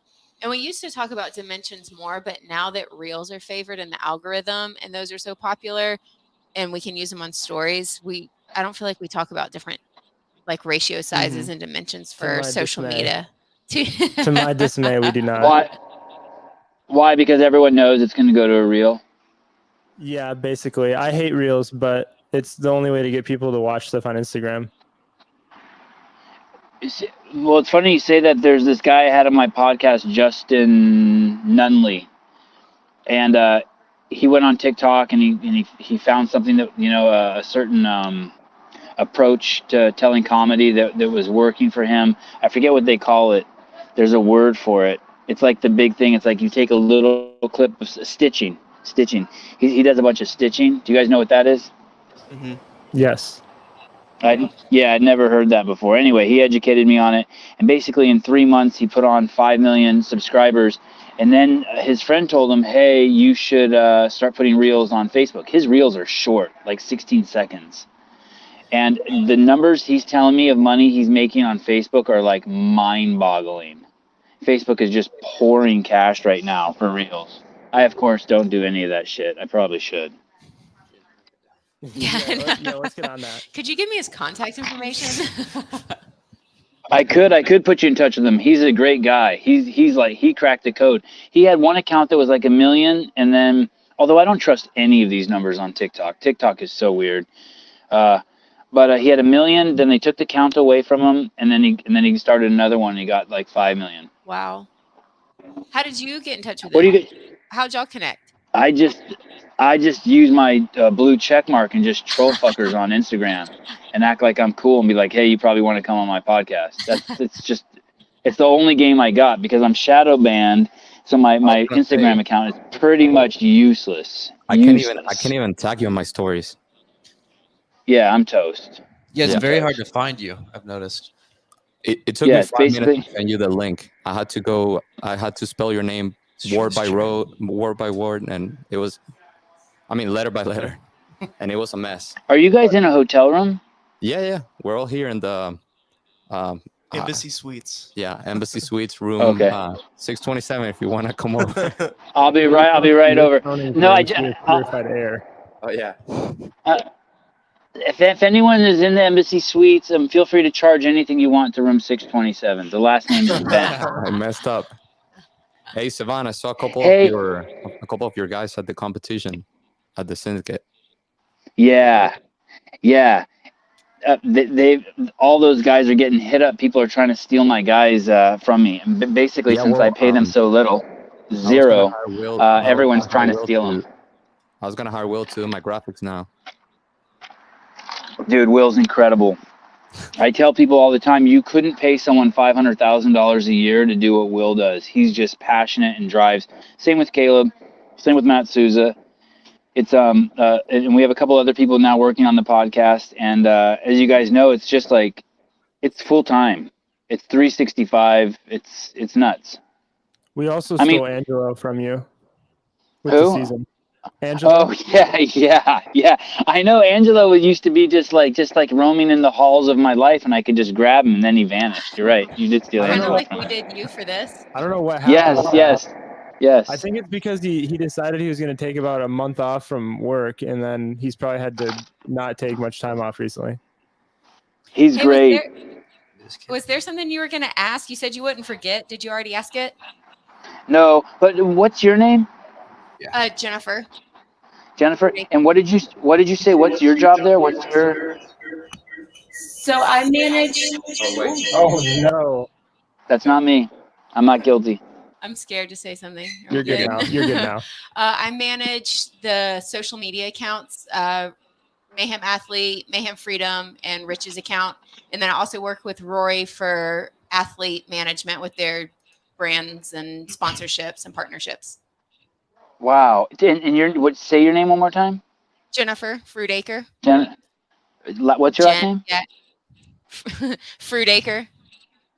And we used to talk about dimensions more, but now that reels are favored in the algorithm and those are so popular and we can use them on stories, I don't feel like we talk about different like ratio sizes and dimensions for social media. To my dismay, we do not. Why? Because everyone knows it's going to go to a reel. Yeah, basically. I hate reels, but it's the only way to get people to watch stuff on Instagram. Well, it's funny you say that. There's this guy I had on my podcast, Justin Nunley, and he went on TikTok and he found something that, you know, a certain approach to telling comedy that was working for him. I forget what they call it. There's a word for it. It's like the big thing. It's like you take a little clip of stitching. He does a bunch of stitching. Do you guys know what that is? Mm-hmm. Yes. I'd never heard that before. Anyway, he educated me on it. And basically in 3 months, he put on 5 million subscribers. And then his friend told him, hey, you should start putting reels on Facebook. His reels are short, like 16 seconds. And the numbers he's telling me of money he's making on Facebook are like mind-boggling. Facebook is just pouring cash right now for reels. I, of course, don't do any of that shit. I probably should. Yeah, let's get on that. Could you give me his contact information? I could put you in touch with him. He's a great guy. He's like, he cracked the code. He had one account that was like 1 million, and then, although I don't trust any of these numbers on TikTok. TikTok is so weird. But he had 1 million, then they took the count away from him, and then he started another one, and he got like 5 million. Wow. How did you get in touch with What do him? you get? How'd y'all connect? I just use my blue check mark and just troll fuckers on Instagram and act like I'm cool and be like, hey, you probably want to come on my podcast. It's the only game I got because I'm shadow banned. So my Instagram account is pretty much useless. I can't even tag you on my stories. Yeah, I'm toast. Yeah, it's Yeah. very hard to find you, I've noticed. It took me 5 minutes to send you the link. I had to spell your name word by word, and it was, letter by letter, and it was a mess. Are you guys in a hotel room? Yeah. We're all here in the Embassy Suites. Yeah, Embassy Suites room. Okay. 627. If you want to come over. I'll be right over. No, purified air. Oh yeah. If anyone is in the Embassy Suites, feel free to charge anything you want to room 627. The last name is Ben. I messed up. Hey, Savannah, I saw a couple of your guys at the competition at the syndicate. Yeah. They all those guys are getting hit up. People are trying to steal my guys from me. And basically, since I pay them so little, zero, everyone's trying to steal them. I was gonna hire Will to do my graphics now. Dude, Will's incredible. I tell people all the time, you couldn't pay someone $500,000 a year to do what Will does. He's just passionate and drives. Same with Caleb. Same with Matt Souza. It's and we have a couple other people now working on the podcast. And as you guys know, it's just like, it's full time. It's 365. It's nuts. We also stole Angelo from you. With who? The season. Angelo? Oh yeah. I know Angelo used to be just like roaming in the halls of my life, and I could just grab him, and then he vanished. You're right. You did steal Kind Angelo. of like we did you for this. I don't know what happened. Yes. I think it's because he decided he was going to take about a month off from work, and then he's probably had to not take much time off recently. He's great. Was there something you were going to ask? You said you wouldn't forget. Did you already ask it? No, but what's your name? Jennifer. Jennifer. And what did you say? What's your job there? What's your? So I manage. Oh no. That's not me. I'm not guilty. I'm scared to say something. You're good now. I manage the social media accounts, Mayhem Athlete, Mayhem Freedom, and Rich's account. And then I also work with Rory for athlete management with their brands and sponsorships and partnerships. Wow. And say your name one more time. Jennifer Fruitacre. What's your last Jen, name? yeah. Fruitacre.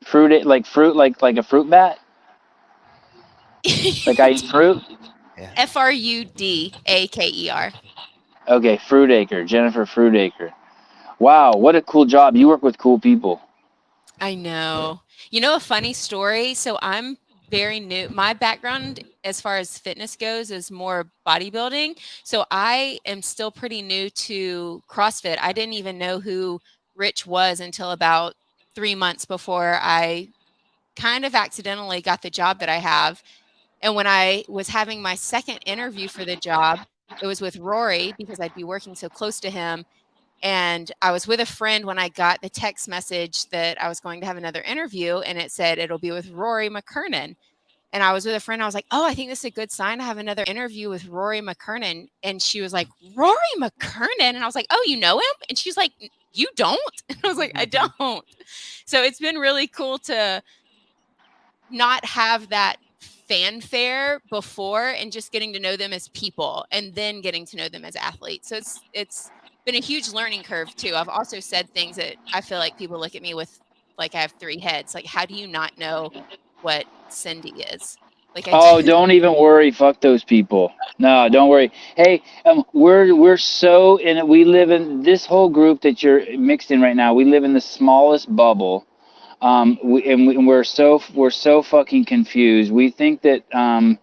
Fruit, like a fruit bat. Like I eat fruit. Frudaker. Okay, Fruitacre, Jennifer Fruitacre. Wow, what a cool job. You work with cool people. I know. You know, a funny story. So I'm very new. My background as far as fitness goes is more bodybuilding. So I am still pretty new to CrossFit. I didn't even know who Rich was until about 3 months before I kind of accidentally got the job that I have. And when I was having my second interview for the job, it was with Rory because I'd be working so close to him. And I was with a friend when I got the text message that I was going to have another interview, and it said it'll be with Rory McKernan. And I was with a friend. I was like, "Oh, I think this is a good sign. I have another interview with Rory McKernan." And she was like, "Rory McKernan?" And I was like, "Oh, you know him?" And she's like, "You don't?" And I was like, "I don't." So it's been really cool to not have that fanfare before and just getting to know them as people and then getting to know them as athletes. So it's been a huge learning curve too. I've also said things that I feel like people look at me with like I have three heads. Like, how do you not know what Cindy is? Like, I Oh, just don't even worry. Fuck those people. No, don't worry. Hey, we're so in it. We live in this whole group that you're mixed in right now. We live in the smallest bubble. And we're so fucking confused. We think that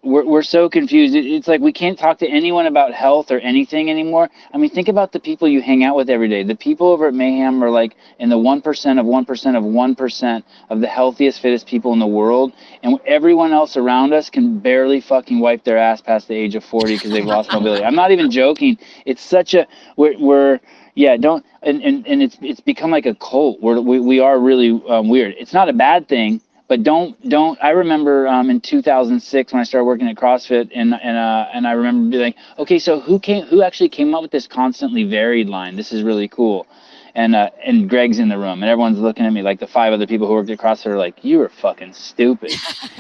we're so confused. It's like we can't talk to anyone about health or anything anymore. I mean, think about the people you hang out with every day. The people over at Mayhem are like in the 1% of 1% of 1% of the healthiest, fittest people in the world. And everyone else around us can barely fucking wipe their ass past the age of 40 because they've lost mobility. I'm not even joking. It's such a, we're yeah, don't, and it's become like a cult. We are really weird. It's not a bad thing, but don't. I remember in 2006 when I started working at CrossFit, and I remember being like, okay, so who actually came up with this constantly varied line? This is really cool. And Greg's in the room, and everyone's looking at me like the 5 other people who worked at CrossFit are like, you are fucking stupid.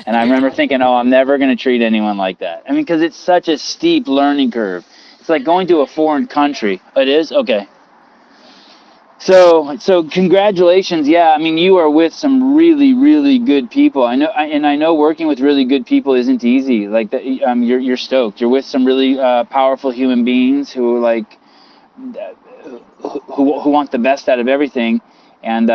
And I remember thinking, oh, I'm never gonna treat anyone like that. I mean, because it's such a steep learning curve. It's like going to a foreign country. It is okay. So congratulations. Yeah, I mean, you are with some really, really good people. I know working with really good people isn't easy. Like that, you're stoked. You're with some really powerful human beings who like who want the best out of everything, and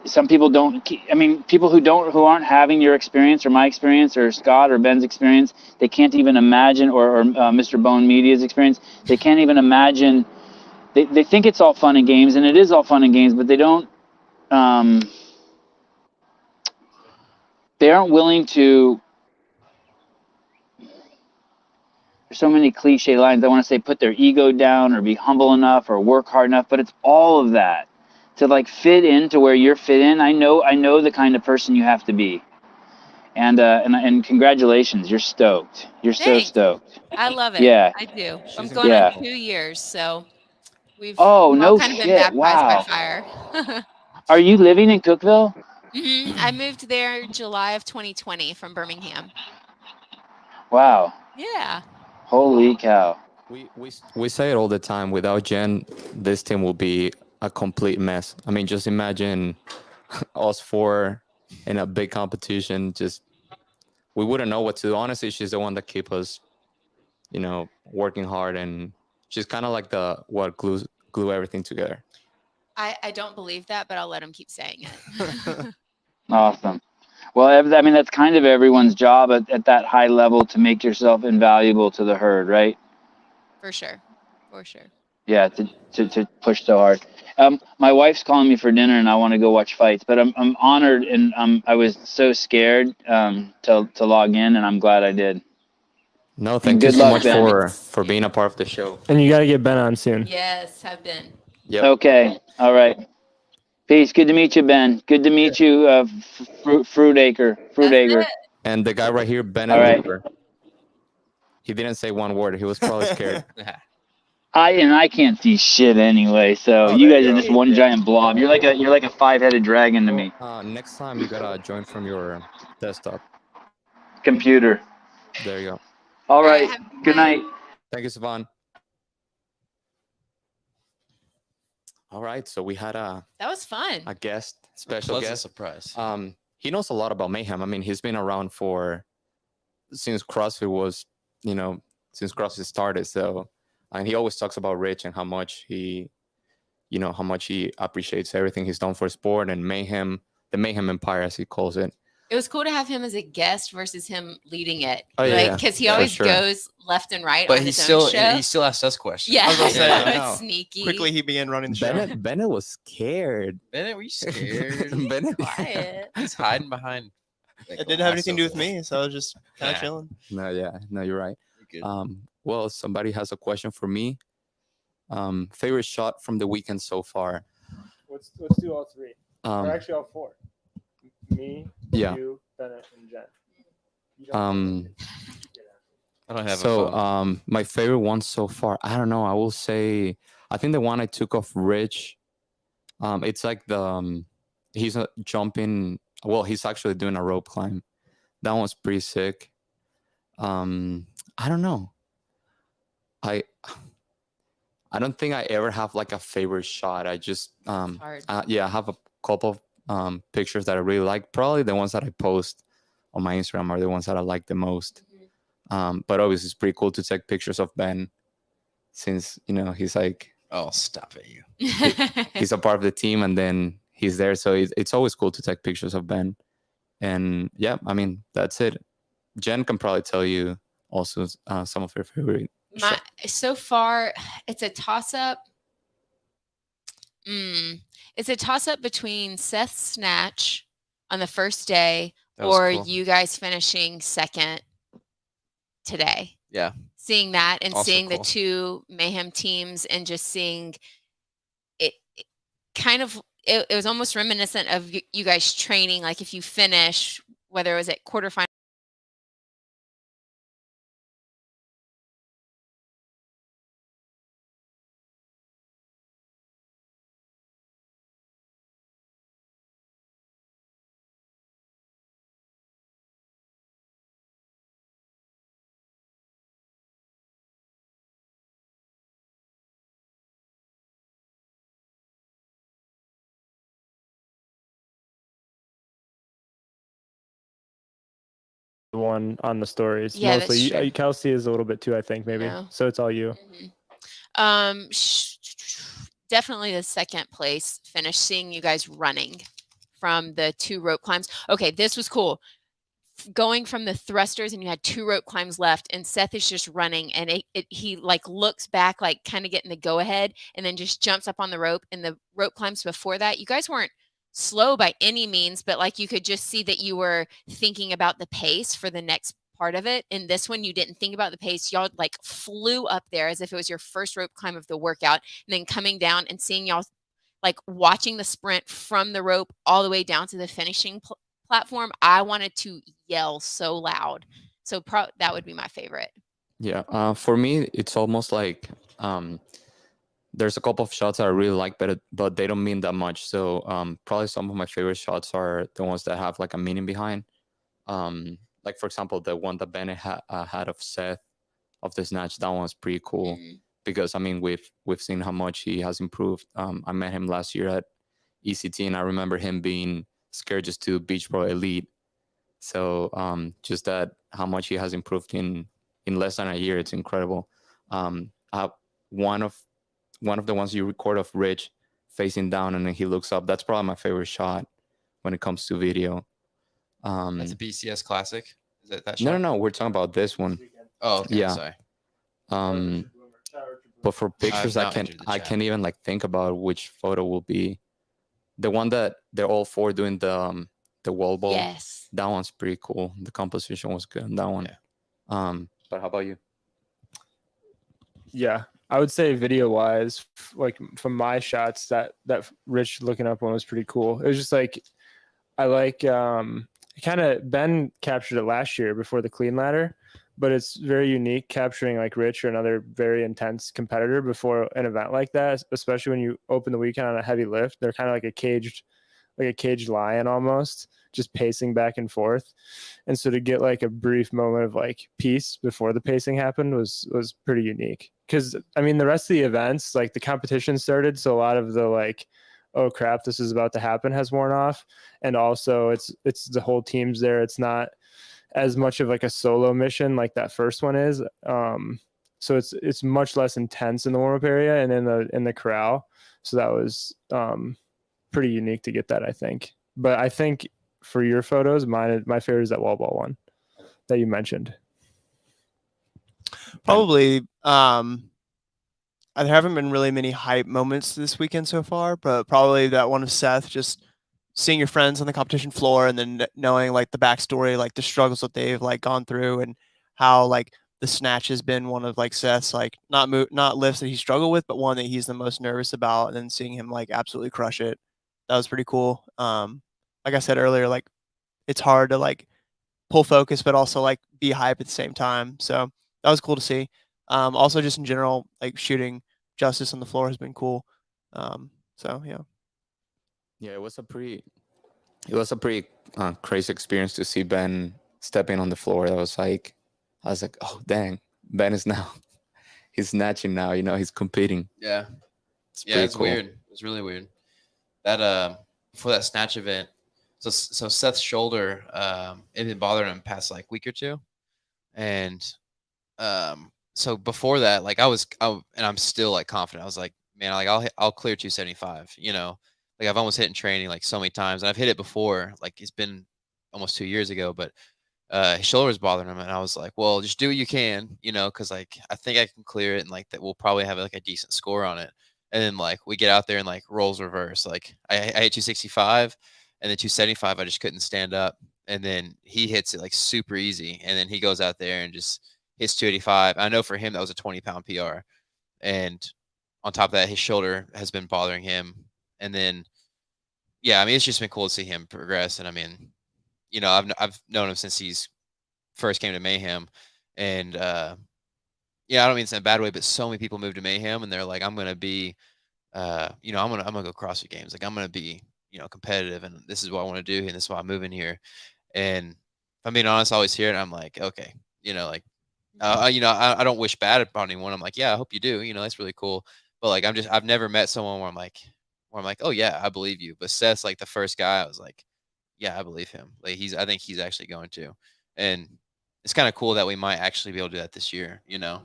some people don't. I mean, people who aren't having your experience or my experience or Scott or Ben's experience, they can't even imagine, or Mr. Bone Media's experience. They can't even imagine. They think it's all fun and games, and it is all fun and games, but um, they aren't willing to. There's so many cliche lines. I want to say put their ego down or be humble enough or work hard enough, but it's all of that to like fit into where you're fit in. I know the kind of person you have to be, and congratulations, you're stoked. You're so Thanks. stoked. I love it. Yeah. I do. I'm She's going Yeah. on 2 years, so we've Oh, all no kind of been shit. baptized by Wow. fire. Are you living in Cookeville? I moved there July of 2020 from Birmingham. Wow. Yeah. Holy cow. We say it all the time. Without Jen, this team will be a complete mess. I mean, just imagine us four in a big competition. Just we wouldn't know what to do. Honestly, she's the one that keep us, working hard, and she's kind of like the what glue everything together. I don't believe that, but I'll let him keep saying it. Awesome. Well, I mean, that's kind of everyone's job at that high level to make yourself invaluable to the herd, right? For sure. For sure. Yeah, to push so hard. My wife's calling me for dinner, and I want to go watch fights. But I'm honored, and I was so scared to log in, and I'm glad I did. No, thank you good so luck, much Ben. for being a part of the show. And you got to get Ben on soon. Yes, have been. Yep. Okay. All right. Peace. Good to meet you, Ben. Good to meet you, Fruitacre. Fruitacre. And the guy right here, Ben All right. Weaver, he didn't say one word. He was probably scared. I can't see shit anyway. So you guys are just one giant blob. You're like a 5-headed dragon to me. Next time you gotta join from your desktop. Computer. There you go. All right. have a Good night. Thank you, Savon. All right, so we had That was fun. a guest, special Pleasant guest. surprise. He knows a lot about Mayhem. I mean, he's been around since CrossFit was, since CrossFit started. So, and he always talks about Rich and how much he appreciates everything he's done for sport and Mayhem, the Mayhem Empire, as he calls it. It was cool to have him as a guest versus him leading it. Oh, yeah, because he for always sure. goes left and right But on he his still own show. he still asks us questions. Yeah, I was gonna say, I know. it's sneaky. Quickly, he began running the show. Bennett was scared. Bennett, were you scared? Bennett, Quiet. He's hiding behind. like, It didn't have glass anything to do with over me, so I was just kind of Nah. chilling. no, you're right. there. You're good. Well, somebody has a question for me. Favorite shot from the weekend so far? Let's do all three. Or actually all four. Me, Yeah. you, Bennett, and Jen. You don't I don't have a phone. My favorite one so far, I don't know. I will say, I think the one I took off Rich. It's like he's jumping. Well, he's actually doing a rope climb. That one's pretty sick. I don't know. I don't think I ever have like a favorite shot. I just hard. I have a couple of pictures that I really like. Probably the ones that I post on my Instagram are the ones that I like the most. But obviously it's pretty cool to take pictures of Ben, since he's like Oh, stop it, you. he's a part of the team and then he's there. So it's always cool to take pictures of Ben. And yeah, I mean, that's it. Jen can probably tell you also some of her favorite. So far, it's a toss-up. It's a toss-up between Seth's snatch on the first day That was or cool. you guys finishing second today. Yeah. Seeing that and Also seeing cool. the two Mayhem teams and just seeing it kind of, it was almost reminiscent of you guys training. Like if you finish, whether it was at quarterfinal, the one on the stories. Yeah, that's mostly. true. Kelsey is a little bit too, I think, maybe. No. So it's all you. Definitely the second place finish, seeing you guys running from the 2 rope climbs. Okay, this was cool. Going from the thrusters and you had 2 rope climbs left and Seth is just running and he like looks back, like kind of getting the go ahead and then just jumps up on the rope. And the rope climbs before that, you guys weren't slow by any means, but like you could just see that you were thinking about the pace for the next part of it. And this one, you didn't think about the pace. Y'all like flew up there as if it was your first rope climb of the workout, and then coming down and seeing y'all like watching the sprint from the rope all the way down to the finishing platform. I wanted to yell so loud. So that would be my favorite. Yeah. For me, it's almost like there's a couple of shots that I really like, but they don't mean that much. So probably some of my favorite shots are the ones that have like a meaning behind. Like for example, the one that Bennett had of Seth of the snatch. That one's pretty cool because I mean we've seen how much he has improved. I met him last year at ECT, and I remember him being scared just to Beach Pro Elite. So just that how much he has improved in less than a year, it's incredible. One of the ones you record of Rich facing down and then he looks up, that's probably my favorite shot when it comes to video. That's a BCS classic. Is that shot? No, we're talking about this one. Oh, okay, Yeah. Sorry. But for pictures, now I entered the chat. can't even like think about which photo will be the one that they're all 4 doing the wall ball. Yes. That one's pretty cool. The composition was good on that one. Yeah. But how about you? Yeah, I would say video wise, like from my shots, that Rich looking up one was pretty cool. It was just like, I like kind of Ben captured it last year before the clean ladder, but it's very unique capturing like Rich or another very intense competitor before an event like that, especially when you open the weekend on a heavy lift. They're kind of like a caged lion almost. just pacing back and forth. And so to get like a brief moment of like peace before the pacing happened was pretty unique. Because I mean, the rest of the events, like the competition started, so a lot of the like, oh crap, this is about to happen has worn off. And also it's the whole team's there. It's not as much of like a solo mission like that first one is. So it's much less intense in the warm up area and in the corral. So that was pretty unique to get that, I think. But I think for your photos, my favorite is that wall ball one that you mentioned. Probably. There haven't been really many hype moments this weekend so far, but probably that one of Seth, just seeing your friends on the competition floor and then knowing like the backstory, like the struggles that they've like gone through and how like the snatch has been one of like Seth's like not lifts that he struggled with, but one that he's the most nervous about, and then seeing him like absolutely crush it. That was pretty cool. Like I said earlier, like it's hard to like pull focus, but also like be hype at the same time. So that was cool to see. Also just in general, like shooting Justice on the floor has been cool. So yeah. Yeah, it was a pretty crazy experience to see Ben stepping on the floor. I was like, oh dang, Ben is now he's snatching now. You know, he's competing. Yeah, It's yeah, pretty it's cool. weird. It's really weird. That before that snatch event, so Seth's shoulder it had been bothering him past like week or two, and so before that, like and I'm still like confident. I was like, man, like I'll clear 275. You know, like I've almost hit in training like so many times, and I've hit it before. Like it's been almost 2 years ago, but his shoulder was bothering him, and I was like, well, just do what you can, you know, because like I think I can clear it, and like that we'll probably have like a decent score on it. And then like we get out there and like roles reverse. Like I hit 265, and then 275 I just couldn't stand up, and then he hits it like super easy, and then he goes out there and just hits 285. I know for him that was a 20-pound PR, and on top of that, his shoulder has been bothering him, and then yeah, I mean it's just been cool to see him progress, and I mean, you know, I've known him since he's first came to Mayhem, and yeah, I don't mean it's in a bad way, but so many people move to Mayhem and they're like, I'm gonna be, you know, I'm gonna go CrossFit Games, like I'm gonna be, you know, competitive, and this is what I want to do, and this is why I'm moving here. And if I'm being honest, I always hear it, I'm like, okay, you know, like, you know, I don't wish bad upon anyone. I'm like, yeah, I hope you do, you know, that's really cool. But like, I've never met someone where I'm like, oh yeah, I believe you. But Seth's like the first guy I was like, yeah, I believe him. Like I think he's actually going to, and it's kind of cool that we might actually be able to do that this year. You know,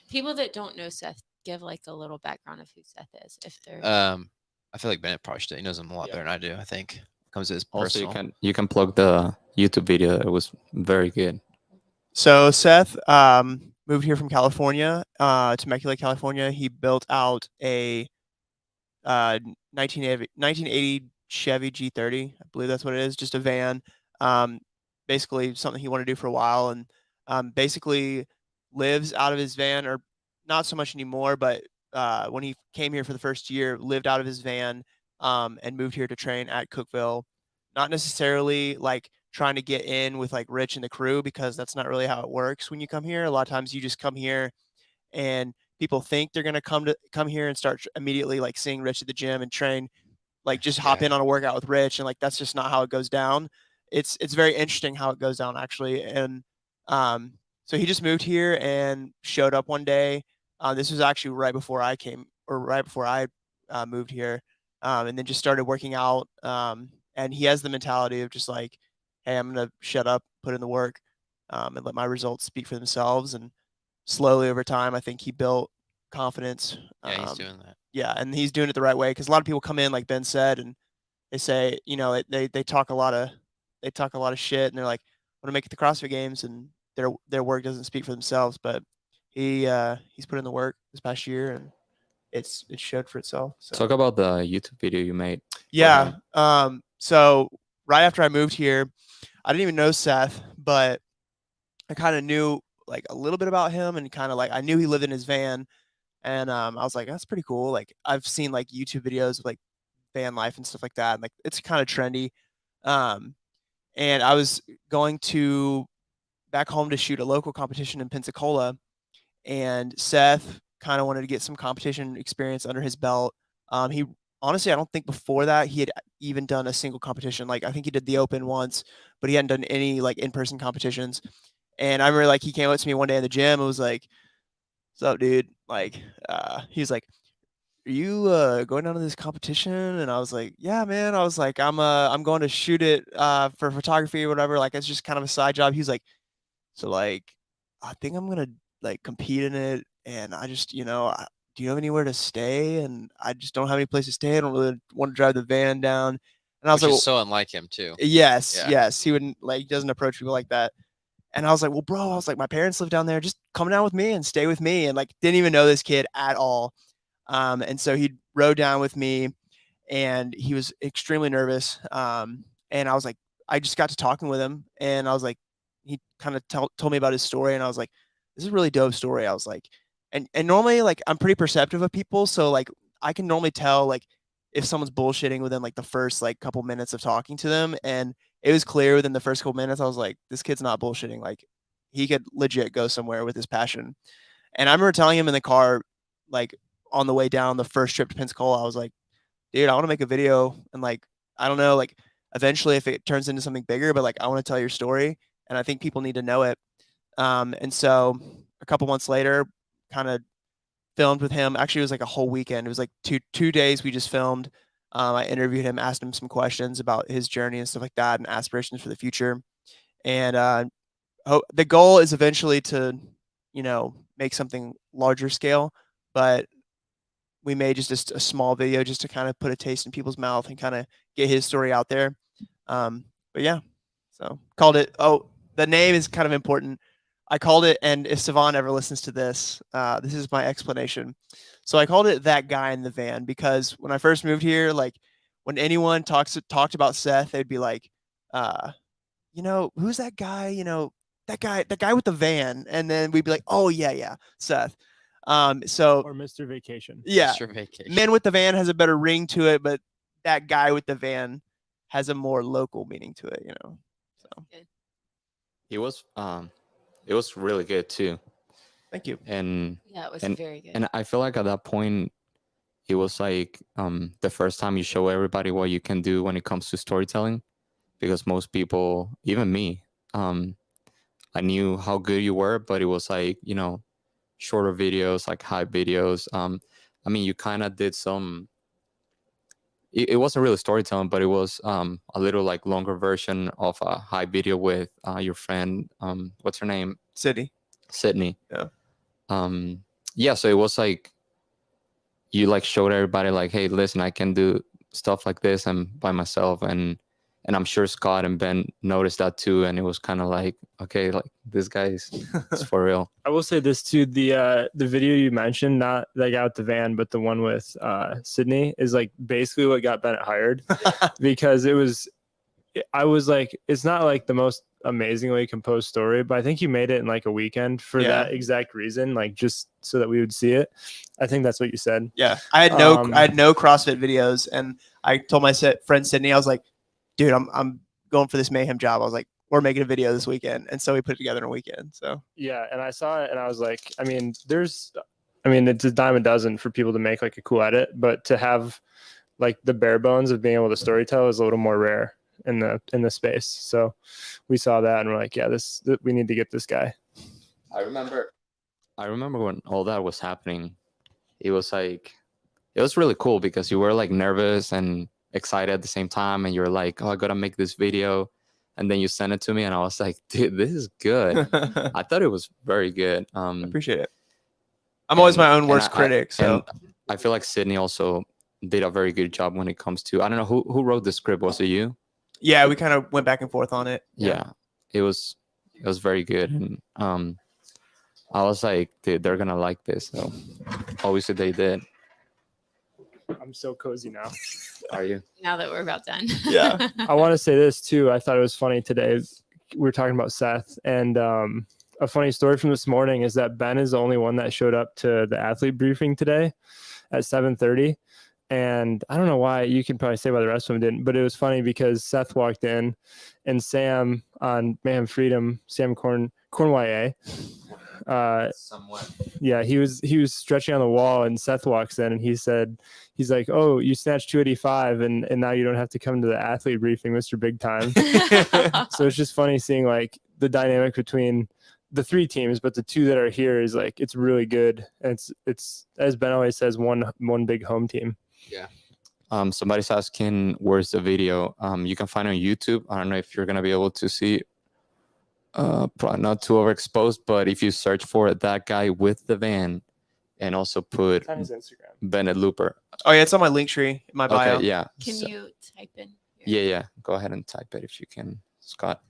People that don't know Seth, give like a little background of who Seth is, if they're. I feel like Bennett probably should. He knows him a lot better than I do. I think when it comes to his Also, personal. you can plug the YouTube video. It was very good. So Seth moved here from California, Temecula, California. He built out a 1980 Chevy G30. I believe that's what it is, just a van. Basically something he wanted to do for a while, and basically lives out of his van, or not so much anymore, but when he came here for the first year, lived out of his van, and moved here to train at Cookville. Not necessarily like trying to get in with like Rich and the crew, because that's not really how it works when you come here. A lot of times you just come here and people think they're going to come here and start immediately like seeing Rich at the gym and train, like just hop in on a workout with Rich, and like that's just not how it goes down. It's very interesting how it goes down actually. And so he just moved here and showed up one day. This was actually right before I came, or right before I moved here, and then just started working out. And he has the mentality of just like, hey, I'm gonna shut up, put in the work, and let my results speak for themselves. And slowly over time, I think he built confidence. Yeah, he's doing that. Yeah, and he's doing it the right way, because a lot of people come in, like Ben said, and they say, you know, they talk a lot of shit, and they're like, I want to make it to CrossFit Games, and their work doesn't speak for themselves. But he's put in the work this past year, and it showed for itself. So. Talk about the YouTube video you made. Yeah. So right after I moved here, I didn't even know Seth, but I kind of knew like a little bit about him, and kind of like I knew he lived in his van, and I was like, that's pretty cool. Like I've seen like YouTube videos of like van life and stuff like that, and like it's kind of trendy. And I was going to back home to shoot a local competition in Pensacola, and Seth kind of wanted to get some competition experience under his belt. He honestly, I don't think before that he had even done a single competition. Like I think he did the Open once, but he hadn't done any like in-person competitions. And I remember like he came up to me one day in the gym and was like, "What's up, dude?" Like, he's like, "Are you going down to this competition?" And I was like, "Yeah, man." I was like, I'm going to shoot it for photography or whatever. Like it's just kind of a side job." He's like, "So like, I think I'm gonna like compete in it, and I just do you have anywhere to stay? And I just don't have any place to stay. I don't really want to drive the van down." And I was Which like, is so unlike him too. "Yes, Yeah. yes." He wouldn't like, he doesn't approach people like that. And I was like, "Well, bro," I was like, "my parents live down there. Just come down with me and stay with me." And like, didn't even know this kid at all. And so he rode down with me, and he was extremely nervous. And I was like, I just got to talking with him, and I was like, he kind of told me about his story, and I was like, "This is a really dope story." I was like, and normally like I'm pretty perceptive of people, so like I can normally tell like if someone's bullshitting within like the first like couple minutes of talking to them, and it was clear within the first couple minutes. I was like, this kid's not bullshitting. Like he could legit go somewhere with his passion. And I remember telling him in the car, like on the way down the first trip to Pensacola, I was like, dude, I want to make a video, and like I don't know, like eventually if it turns into something bigger, but like I want to tell your story, and I think people need to know it. And so a couple months later, kind of filmed with him. Actually, it was like a whole weekend. It was like two days we just filmed. I interviewed him, asked him some questions about his journey and stuff like that, and aspirations for the future. And the goal is eventually to, make something larger scale, but we made just a small video just to kind of put a taste in people's mouth and kind of get his story out there. But yeah, so called it. Oh, the name is kind of important. I called it, and if Savon ever listens to this, this is my explanation. So I called it That Guy in the Van because when I first moved here, like when anyone talked about Seth, they'd be like, who's that guy? That guy with the van, and then we'd be like, oh yeah, Seth. So Or Mr. Vacation. yeah, Mr. Vacation. Man with the Van has a better ring to it, but that guy with the van has a more local meaning to it. So It was really good too. thank you. And Yeah, it was and very good. and I feel like at that point it was like the first time you show everybody what you can do when it comes to storytelling, because most people, even me, I knew how good you were, but it was like, shorter videos, like hype videos. I mean, you kind of did some. It wasn't really storytelling, but it was a little like longer version of a hype video with your friend. What's her name? City. Sydney. Yeah. Yeah. So it was like you like showed everybody like, hey, listen, I can do stuff like this and by myself, and I'm sure Scott and Ben noticed that too, and it was kind of like, okay, like this guy is for real. I will say this too: the video you mentioned, not the guy with the van, but the one with Sydney, is like basically what got Bennett hired, because I was like, it's not like the most amazingly composed story, but I think you made it in like a weekend for that exact reason, like just so that we would see it. I think that's what you said. Yeah, I had no CrossFit videos, and I told my friend Sydney, I was like, dude, I'm going for this Mayhem job. I was like, we're making a video this weekend, and so we put it together in a weekend. So yeah, and I saw it, and I was like, it's a dime a dozen for people to make like a cool edit, but to have like the bare bones of being able to storytell is a little more rare in the space. So we saw that, and we're like, yeah, we need to get this guy. I remember when all that was happening, it was really cool because you were like nervous and excited at the same time, and you're like, oh, I gotta make this video, and then you sent it to me, and I was like, dude, this is good. I thought it was very good. I appreciate it. I'm always my own worst critic, so I feel like Sydney also did a very good job when it comes to, I don't know who wrote the script. Was it you? Yeah, we kind of went back and forth on it. Yeah. It was very good, and I was like, dude, they're gonna like this. So obviously they did. I'm so cozy now. Are you? Now that we're about done. Yeah. I want to say this too. I thought it was funny today. We were talking about Seth, and a funny story from this morning is that Ben is the only one that showed up to the athlete briefing today at 7:30. And I don't know why. You can probably say why the rest of them didn't, but it was funny because Seth walked in, and Sam on Mayhem Freedom, Sam Cornway, Somewhat. Yeah, he was stretching on the wall, and Seth walks in, and he's like, "Oh, you snatched 285, and now you don't have to come to the athlete briefing, Mr. Big Time." So it's just funny seeing like the dynamic between the three teams, but the two that are here is like it's really good, and it's as Ben always says, one big home team. Yeah. Somebody's asking where's the video. You can find it on YouTube. I don't know if you're gonna be able to see. Probably not too overexposed, but if you search for that guy with the van, and also put It's on his Instagram. Bennett Looper. Oh yeah, it's on my link tree, in my bio. Okay, yeah. Can So- you type in? yeah. Go ahead and type it if you can, Scott.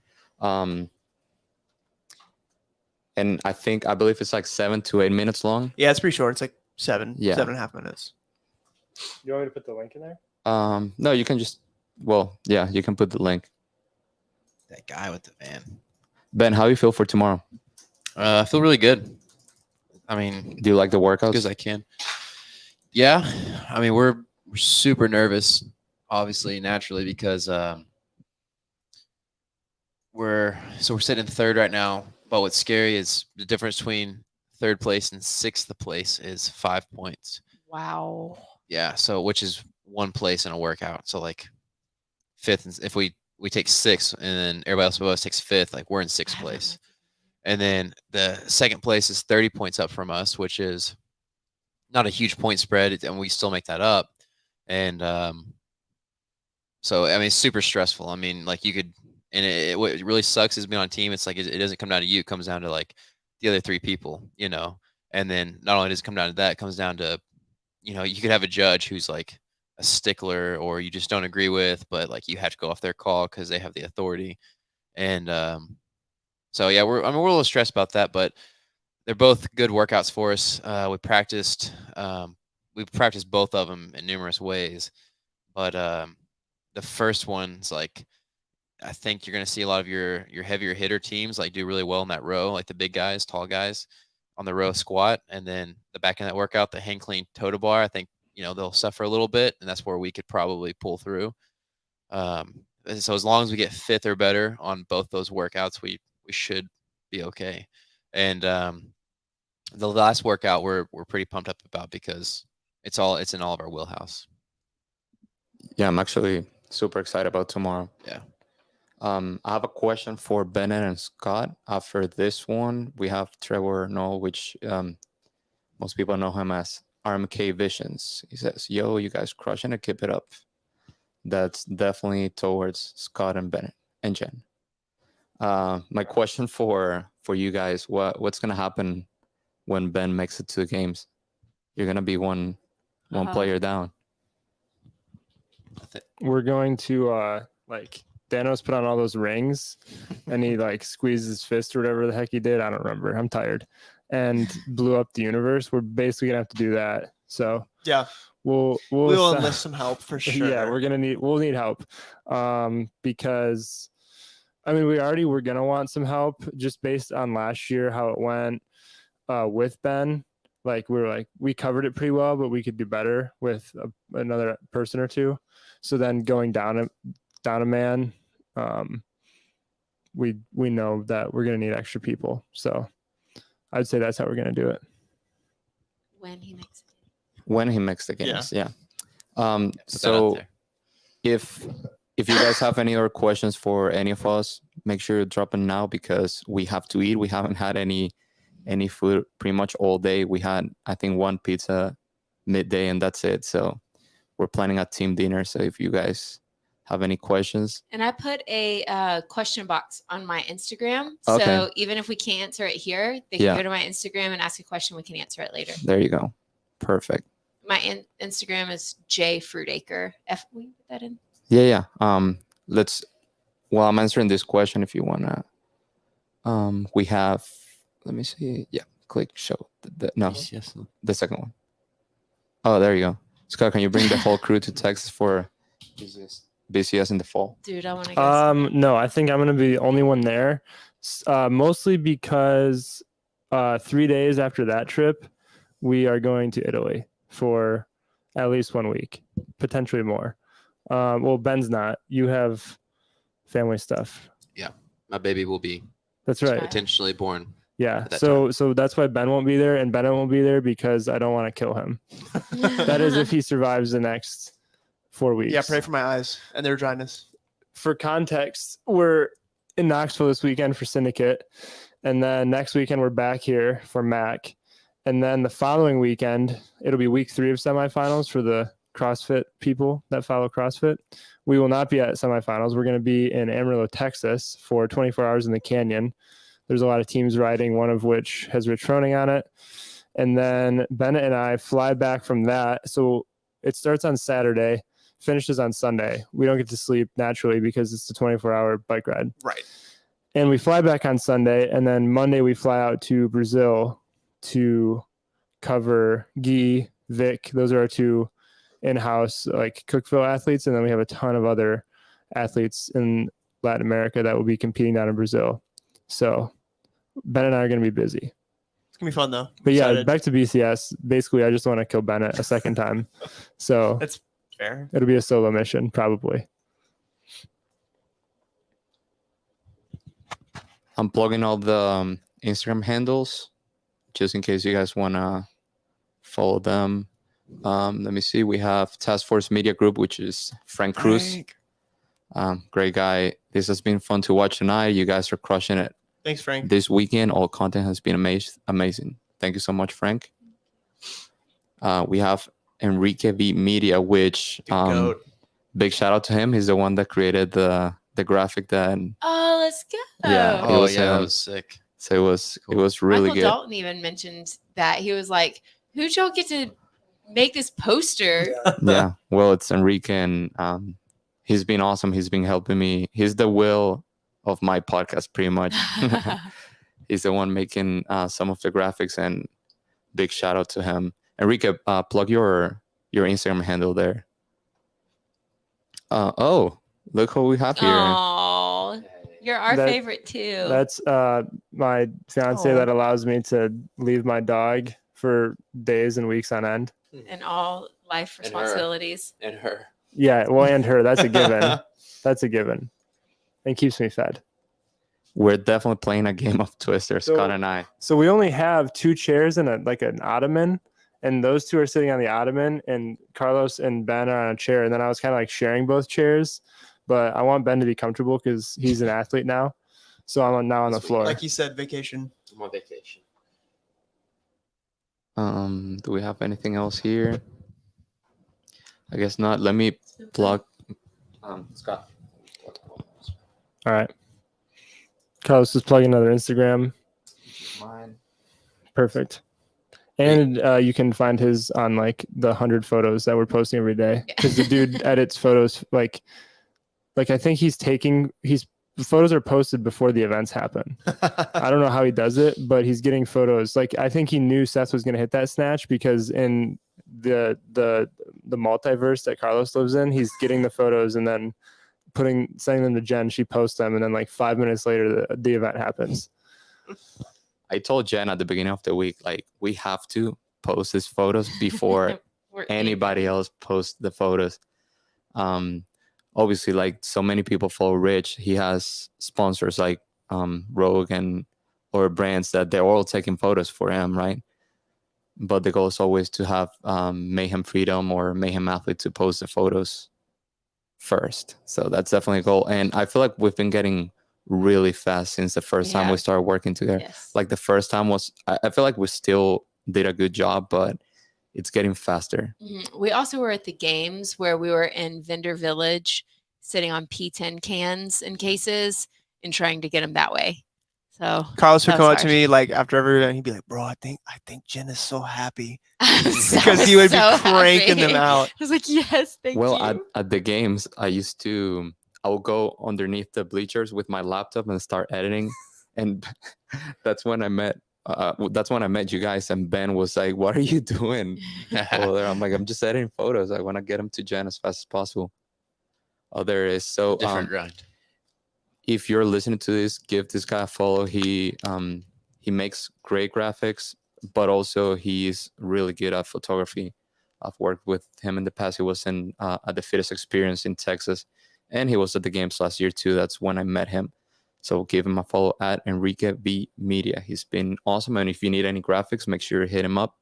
And I believe it's like 7 to 8 minutes long. Yeah, it's pretty short. It's like Yeah. 7.5 minutes. You want me to put the link in there? No, you can just. Well, yeah, you can put the link. That guy with the van. Ben, how do you feel for tomorrow? I feel really good. I mean, Do you like the as workouts? good as I can. Yeah, I mean we're super nervous, obviously, naturally, because we're sitting in third right now. But what's scary is the difference between third place and sixth place is 5 points. Wow. Yeah, so which is one place in a workout. So like fifth, if we take sixth, and then everybody else above us takes fifth, like we're in sixth place. And then the second place is 30 points up from us, which is not a huge point spread, and we still make that up. And so I mean, it's super stressful. I mean, like you could, and what really sucks is being on a team. It's like it doesn't come down to you; it comes down to like the other three people, you know. And then not only does it come down to that, it comes down to, you know, you could have a judge who's like a stickler, or you just don't agree with, but like you have to go off their call because they have the authority. And so yeah, we're a little stressed about that, but they're both good workouts for us. We've practiced both of them in numerous ways, but the first one's like, I think you're gonna see a lot of your heavier hitter teams like do really well in that row, like the big guys, tall guys on the row squat, and then the back end of that workout, the hang clean toe to bar. I think, you know, they'll suffer a little bit, and that's where we could probably pull through. So as long as we get fifth or better on both those workouts, we should be okay. And the last workout we're pretty pumped up about because it's in all of our wheelhouse. Yeah, I'm actually super excited about tomorrow. Yeah. I have a question for Bennett and Scott. After this one, we have Trevor Noel, which most people know him as RMK Visions. He says, "Yo, you guys crushing it, keep it up." That's definitely towards Scott and Bennett and Jen. My question for you guys: what's gonna happen when Ben makes it to the games? You're gonna be one player down. We're going to like Thanos put on all those rings, and he like squeezed his fist or whatever the heck he did. I don't remember. I'm tired. And blew up the universe. We're basically gonna have to do that. So Yeah, we'll enlist some help for sure. Yeah, we'll need help. Because I mean, we're gonna want some help just based on last year how it went with Ben. Like we covered it pretty well, but we could do better with another person or two. So then going down a man, we know that we're gonna need extra people. So I'd say that's how we're gonna do it. When he makes it. When he makes the games, yeah. Put that out So there. if you guys have any other questions for any of us, make sure you drop them now because we have to eat. We haven't had any food pretty much all day. We had, I think, one pizza midday, and that's it. So we're planning a team dinner. So if you guys have any questions, And I put a question box on my Instagram. Okay. So even if we can't answer it here, they can Yeah. go to my Instagram and ask a question. We can answer it later. there you go. Perfect. My Instagram is jfruitacre. Will you put that in? Yeah. While I'm answering this question, if you wanna, we have. Let me see. Yeah, click show. No, Yes. the second one. Oh, there you go. Scott, can you bring the whole crew to Texas for BCS in the fall? Dude, I want to go. No, I think I'm gonna be the only one there. Mostly because 3 days after that trip, we are going to Italy for at least 1 week, potentially more. Well, Ben's not. You have family stuff. My baby will be That's right. potentially born. Yeah. that So that's why Ben won't be there, and Bennett won't be there because I don't want to kill him. That is if he survives the next 4 weeks. Yeah, pray for my eyes and their dryness. For context, we're in Knoxville this weekend for Syndicate, and then next weekend we're back here for MAC, and then the following weekend it'll be week 3 of semifinals for the CrossFit people that follow CrossFit. We will not be at semifinals. We're going to be in Amarillo, Texas for 24 hours in the Canyon. There's a lot of teams riding, one of which has Rich Froning on it. And then Bennett and I fly back from that. So it starts on Saturday, finishes on Sunday. We don't get to sleep naturally because it's a 24-hour bike ride. Right. And we fly back on Sunday. And then Monday we fly out to Brazil to cover Guy, Vic. Those are our 2 in-house like Cookville athletes. And then we have a ton of other athletes in Latin America that will be competing down in Brazil. So Ben and I are going to be busy. It's going to be fun, though. But yeah, Excited. back to BCS. Basically, I just want to kill Bennett a second time. So That's fair. it'll be a solo mission, probably. I'm plugging all the Instagram handles just in case you guys want to follow them. Let me see. We have Task Force Media Group, which is Frank Cruz. Great guy. This has been fun to watch tonight. You guys are crushing it. Thanks, Frank. This weekend, all content has been amazing. Thank you so much, Frank. We have Enrique V Media, which Goat. big shout out to him. He's the one that created the graphic that. Oh, let's go. Yeah. Oh was yeah, that him. was sick. So it was really Michael good. Dalton even mentioned that. He was like, who'd y'all get to make this poster? Yeah. Well, it's Enrique, and he's been awesome. He's been helping me. He's the Will of my podcast, pretty much. He's the one making some of the graphics, and big shout out to him. Enrique, plug your Instagram handle there. Oh, look who we have here. Oh, you're our That- favorite too. That's my fiance Oh. that allows me to leave my dog for days and weeks on end. And all life And her. responsibilities. And her. Yeah, well, and her. That's a given. That's a given. And keeps me fed. We're definitely playing a game of Twister, So- Scott and I. So we only have 2 chairs and an ottoman, and those 2 are sitting on the ottoman, and Carlos and Ben are on a chair. And then I was kind of like sharing both chairs, but I want Ben to be comfortable because he's an athlete now. So I'm now on the floor. Like you said, vacation. I'm on vacation. Do we have anything else here? I guess not. Let me plug Scott. All right. Carlos is plugging another Instagram. Mine. Perfect. And you can find his on like the 100 photos that we're posting every day because the dude edits photos like I think the photos are posted before the events happen. I don't know how he does it, but he's getting photos. Like I think he knew Seth was going to hit that snatch because in the multiverse that Carlos lives in, he's getting the photos and then sending them to Jen. She posts them, and then like 5 minutes later, the event happens. I told Jen at the beginning of the week, like, we have to post his photos before We're anybody else posts the photos. Obviously, like so many people follow Rich, he has sponsors like Rogue or brands that they're all taking photos for him, right? But the goal is always to have Mayhem Freedom or Mayhem Athlete to post the photos first. So that's definitely a goal. And I feel like we've been getting really fast since the first time Yeah. we started working together. Yes. Like the first time was, I feel like we still did a good job, but it's getting faster. Mhm. We also were at the games where we were in Vendor Village sitting on P10 cans and cases and trying to get them that way. So Carlos would That come was up to hard. me like after every event, he'd be like, "Bro, I think Jen is so happy," because because he would be cranking them out. I was like, yes, thank Well, you. at the games, I would go underneath the bleachers with my laptop and start editing. And that's when I met you guys. And Ben was like, "What are you doing over there?" I'm like, "I'm just editing photos. I want to get them to Jen as fast as possible." Oh, there it is. So Different grind. if you're listening to this, give this guy a follow. He makes great graphics, but also he's really good at photography. I've worked with him in the past. He was at the Fittest Experience in Texas, and he was at the games last year too. That's when I met him. So give him a follow at Enrique V Media. He's been awesome, and if you need any graphics, make sure you hit him up,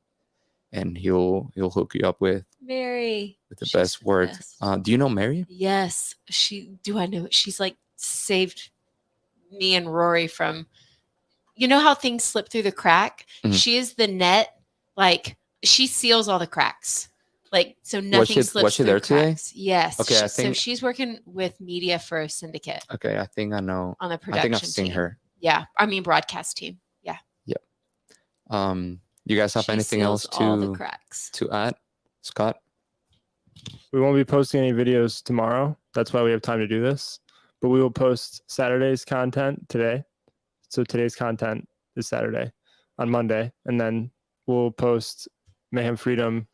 and he'll hook you up with Mary. the She's best work. best. Do you know Mary? Yes. I know? She's like saved me and Rory from, you know how things slip through the crack? Mhm. She is the net, like she seals all the cracks. Like so nothing slips was she through there today? cracks. Yes. Okay, I So think- she's working with media for a syndicate Okay, I think I know. on the I production think I've seen team. her. Yeah. I mean broadcast team. Yeah. You guys have She anything seals else all the to cracks. add, Scott? We won't be posting any videos tomorrow. That's why we have time to do this. But we will post Saturday's content today. So today's content is Saturday on Monday. And then we'll post Mayhem Freedom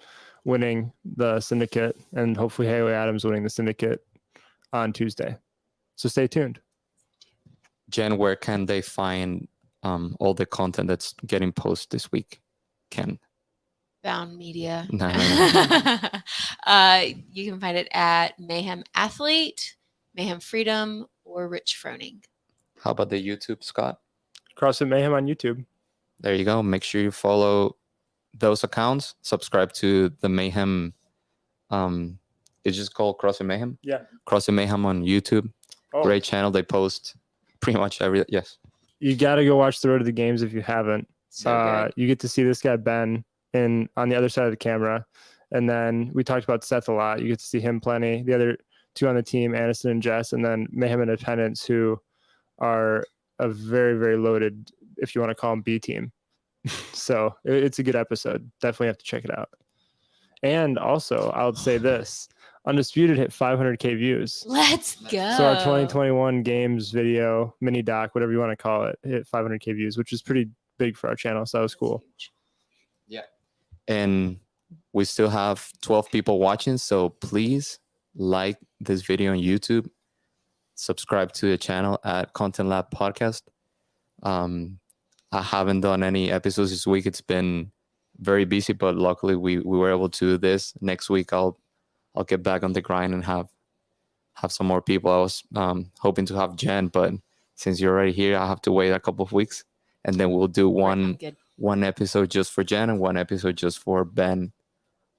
winning the syndicate and hopefully Haley Adams winning the syndicate on Tuesday. So stay tuned. Jen, where can they find all the content that's getting posted this week? Bound Media. No. You can find it at Mayhem Athlete, Mayhem Freedom, or Rich Froning. How about the YouTube, Scott? CrossFit Mayhem on YouTube. There you go. Make sure you follow those accounts. Subscribe to the Mayhem. It's just called CrossFit Mayhem. Yeah. CrossFit Mayhem on YouTube. Oh, Great channel. They post pretty much every. Yes. you got to go watch the Road to the Games if you haven't. So good. You get to see this guy Ben on the other side of the camera, and then we talked about Seth a lot. You get to see him plenty. The other two on the team, Aniston and Jess, and then Mayhem Independents, who are a very, very loaded, if you want to call them B team. So it's a good episode. Definitely have to check it out. And also, I'll say this: Undisputed hit 500K views. Let's go. So our 2021 games video, mini doc, whatever you want to call it, hit 500K views, which is pretty big for our channel. So that was cool. And we still have 12 people watching. So please like this video on YouTube. Subscribe to the channel at Content Lab Podcast. I haven't done any episodes this week. It's been very busy, but luckily we were able to do this. Next week I'll get back on the grind and have some more people. I was hoping to have Jen, but since you're already here, I have to wait a couple of weeks, and then we'll do one episode just for Jen and one episode just for Ben,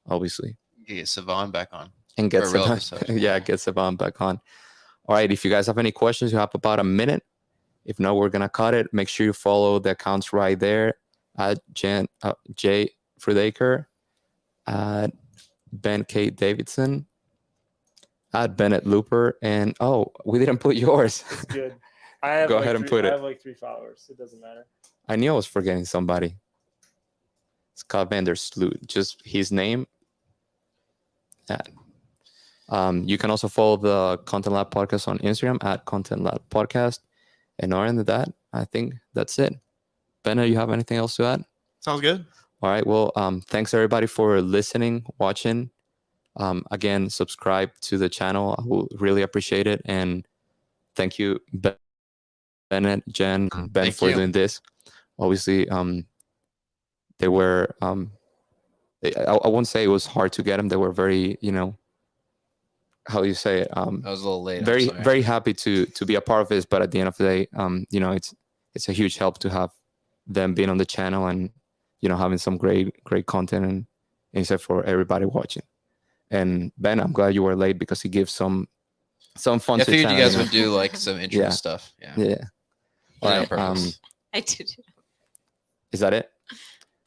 obviously. Get Savon back on. And get For a real Savon, episode. yeah, get Savon back on. All right, if you guys have any questions, you have about a minute. If not, we're gonna cut it. Make sure you follow the accounts right there at Jay Frudaker, at Ben K. Davidson, at Bennett Looper, and we didn't put yours. It's good. I have Go ahead and put I it. have like 3 followers. It doesn't matter. I knew I was forgetting somebody. Scott Vander Sloot, just his name. That. You can also follow the Content Lab Podcast on Instagram at Content Lab Podcast. And other than that, I think that's it. Benna, you have anything else to add? Sounds good. All right. Well, thanks everybody for listening, watching. Again, subscribe to the channel. I will really appreciate it. And thank you, Bennett, Jen, Ben, Thank for you. doing this. Obviously, they were. I won't say it was hard to get them. They were very, how do you say it? I was a little late. I'm Very, sorry. very happy to be a part of this. But at the end of the day, it's a huge help to have them being on the channel and having some great content and insight for everybody watching. And Ben, I'm glad you were late because he gives some fun. I to the figured you channel, guys would do like some intro Yeah. stuff. Yeah. Yeah. All All right. right. I did. Is that it?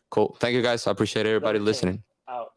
Cool. Thank you guys. I appreciate everybody Okay. listening. Out.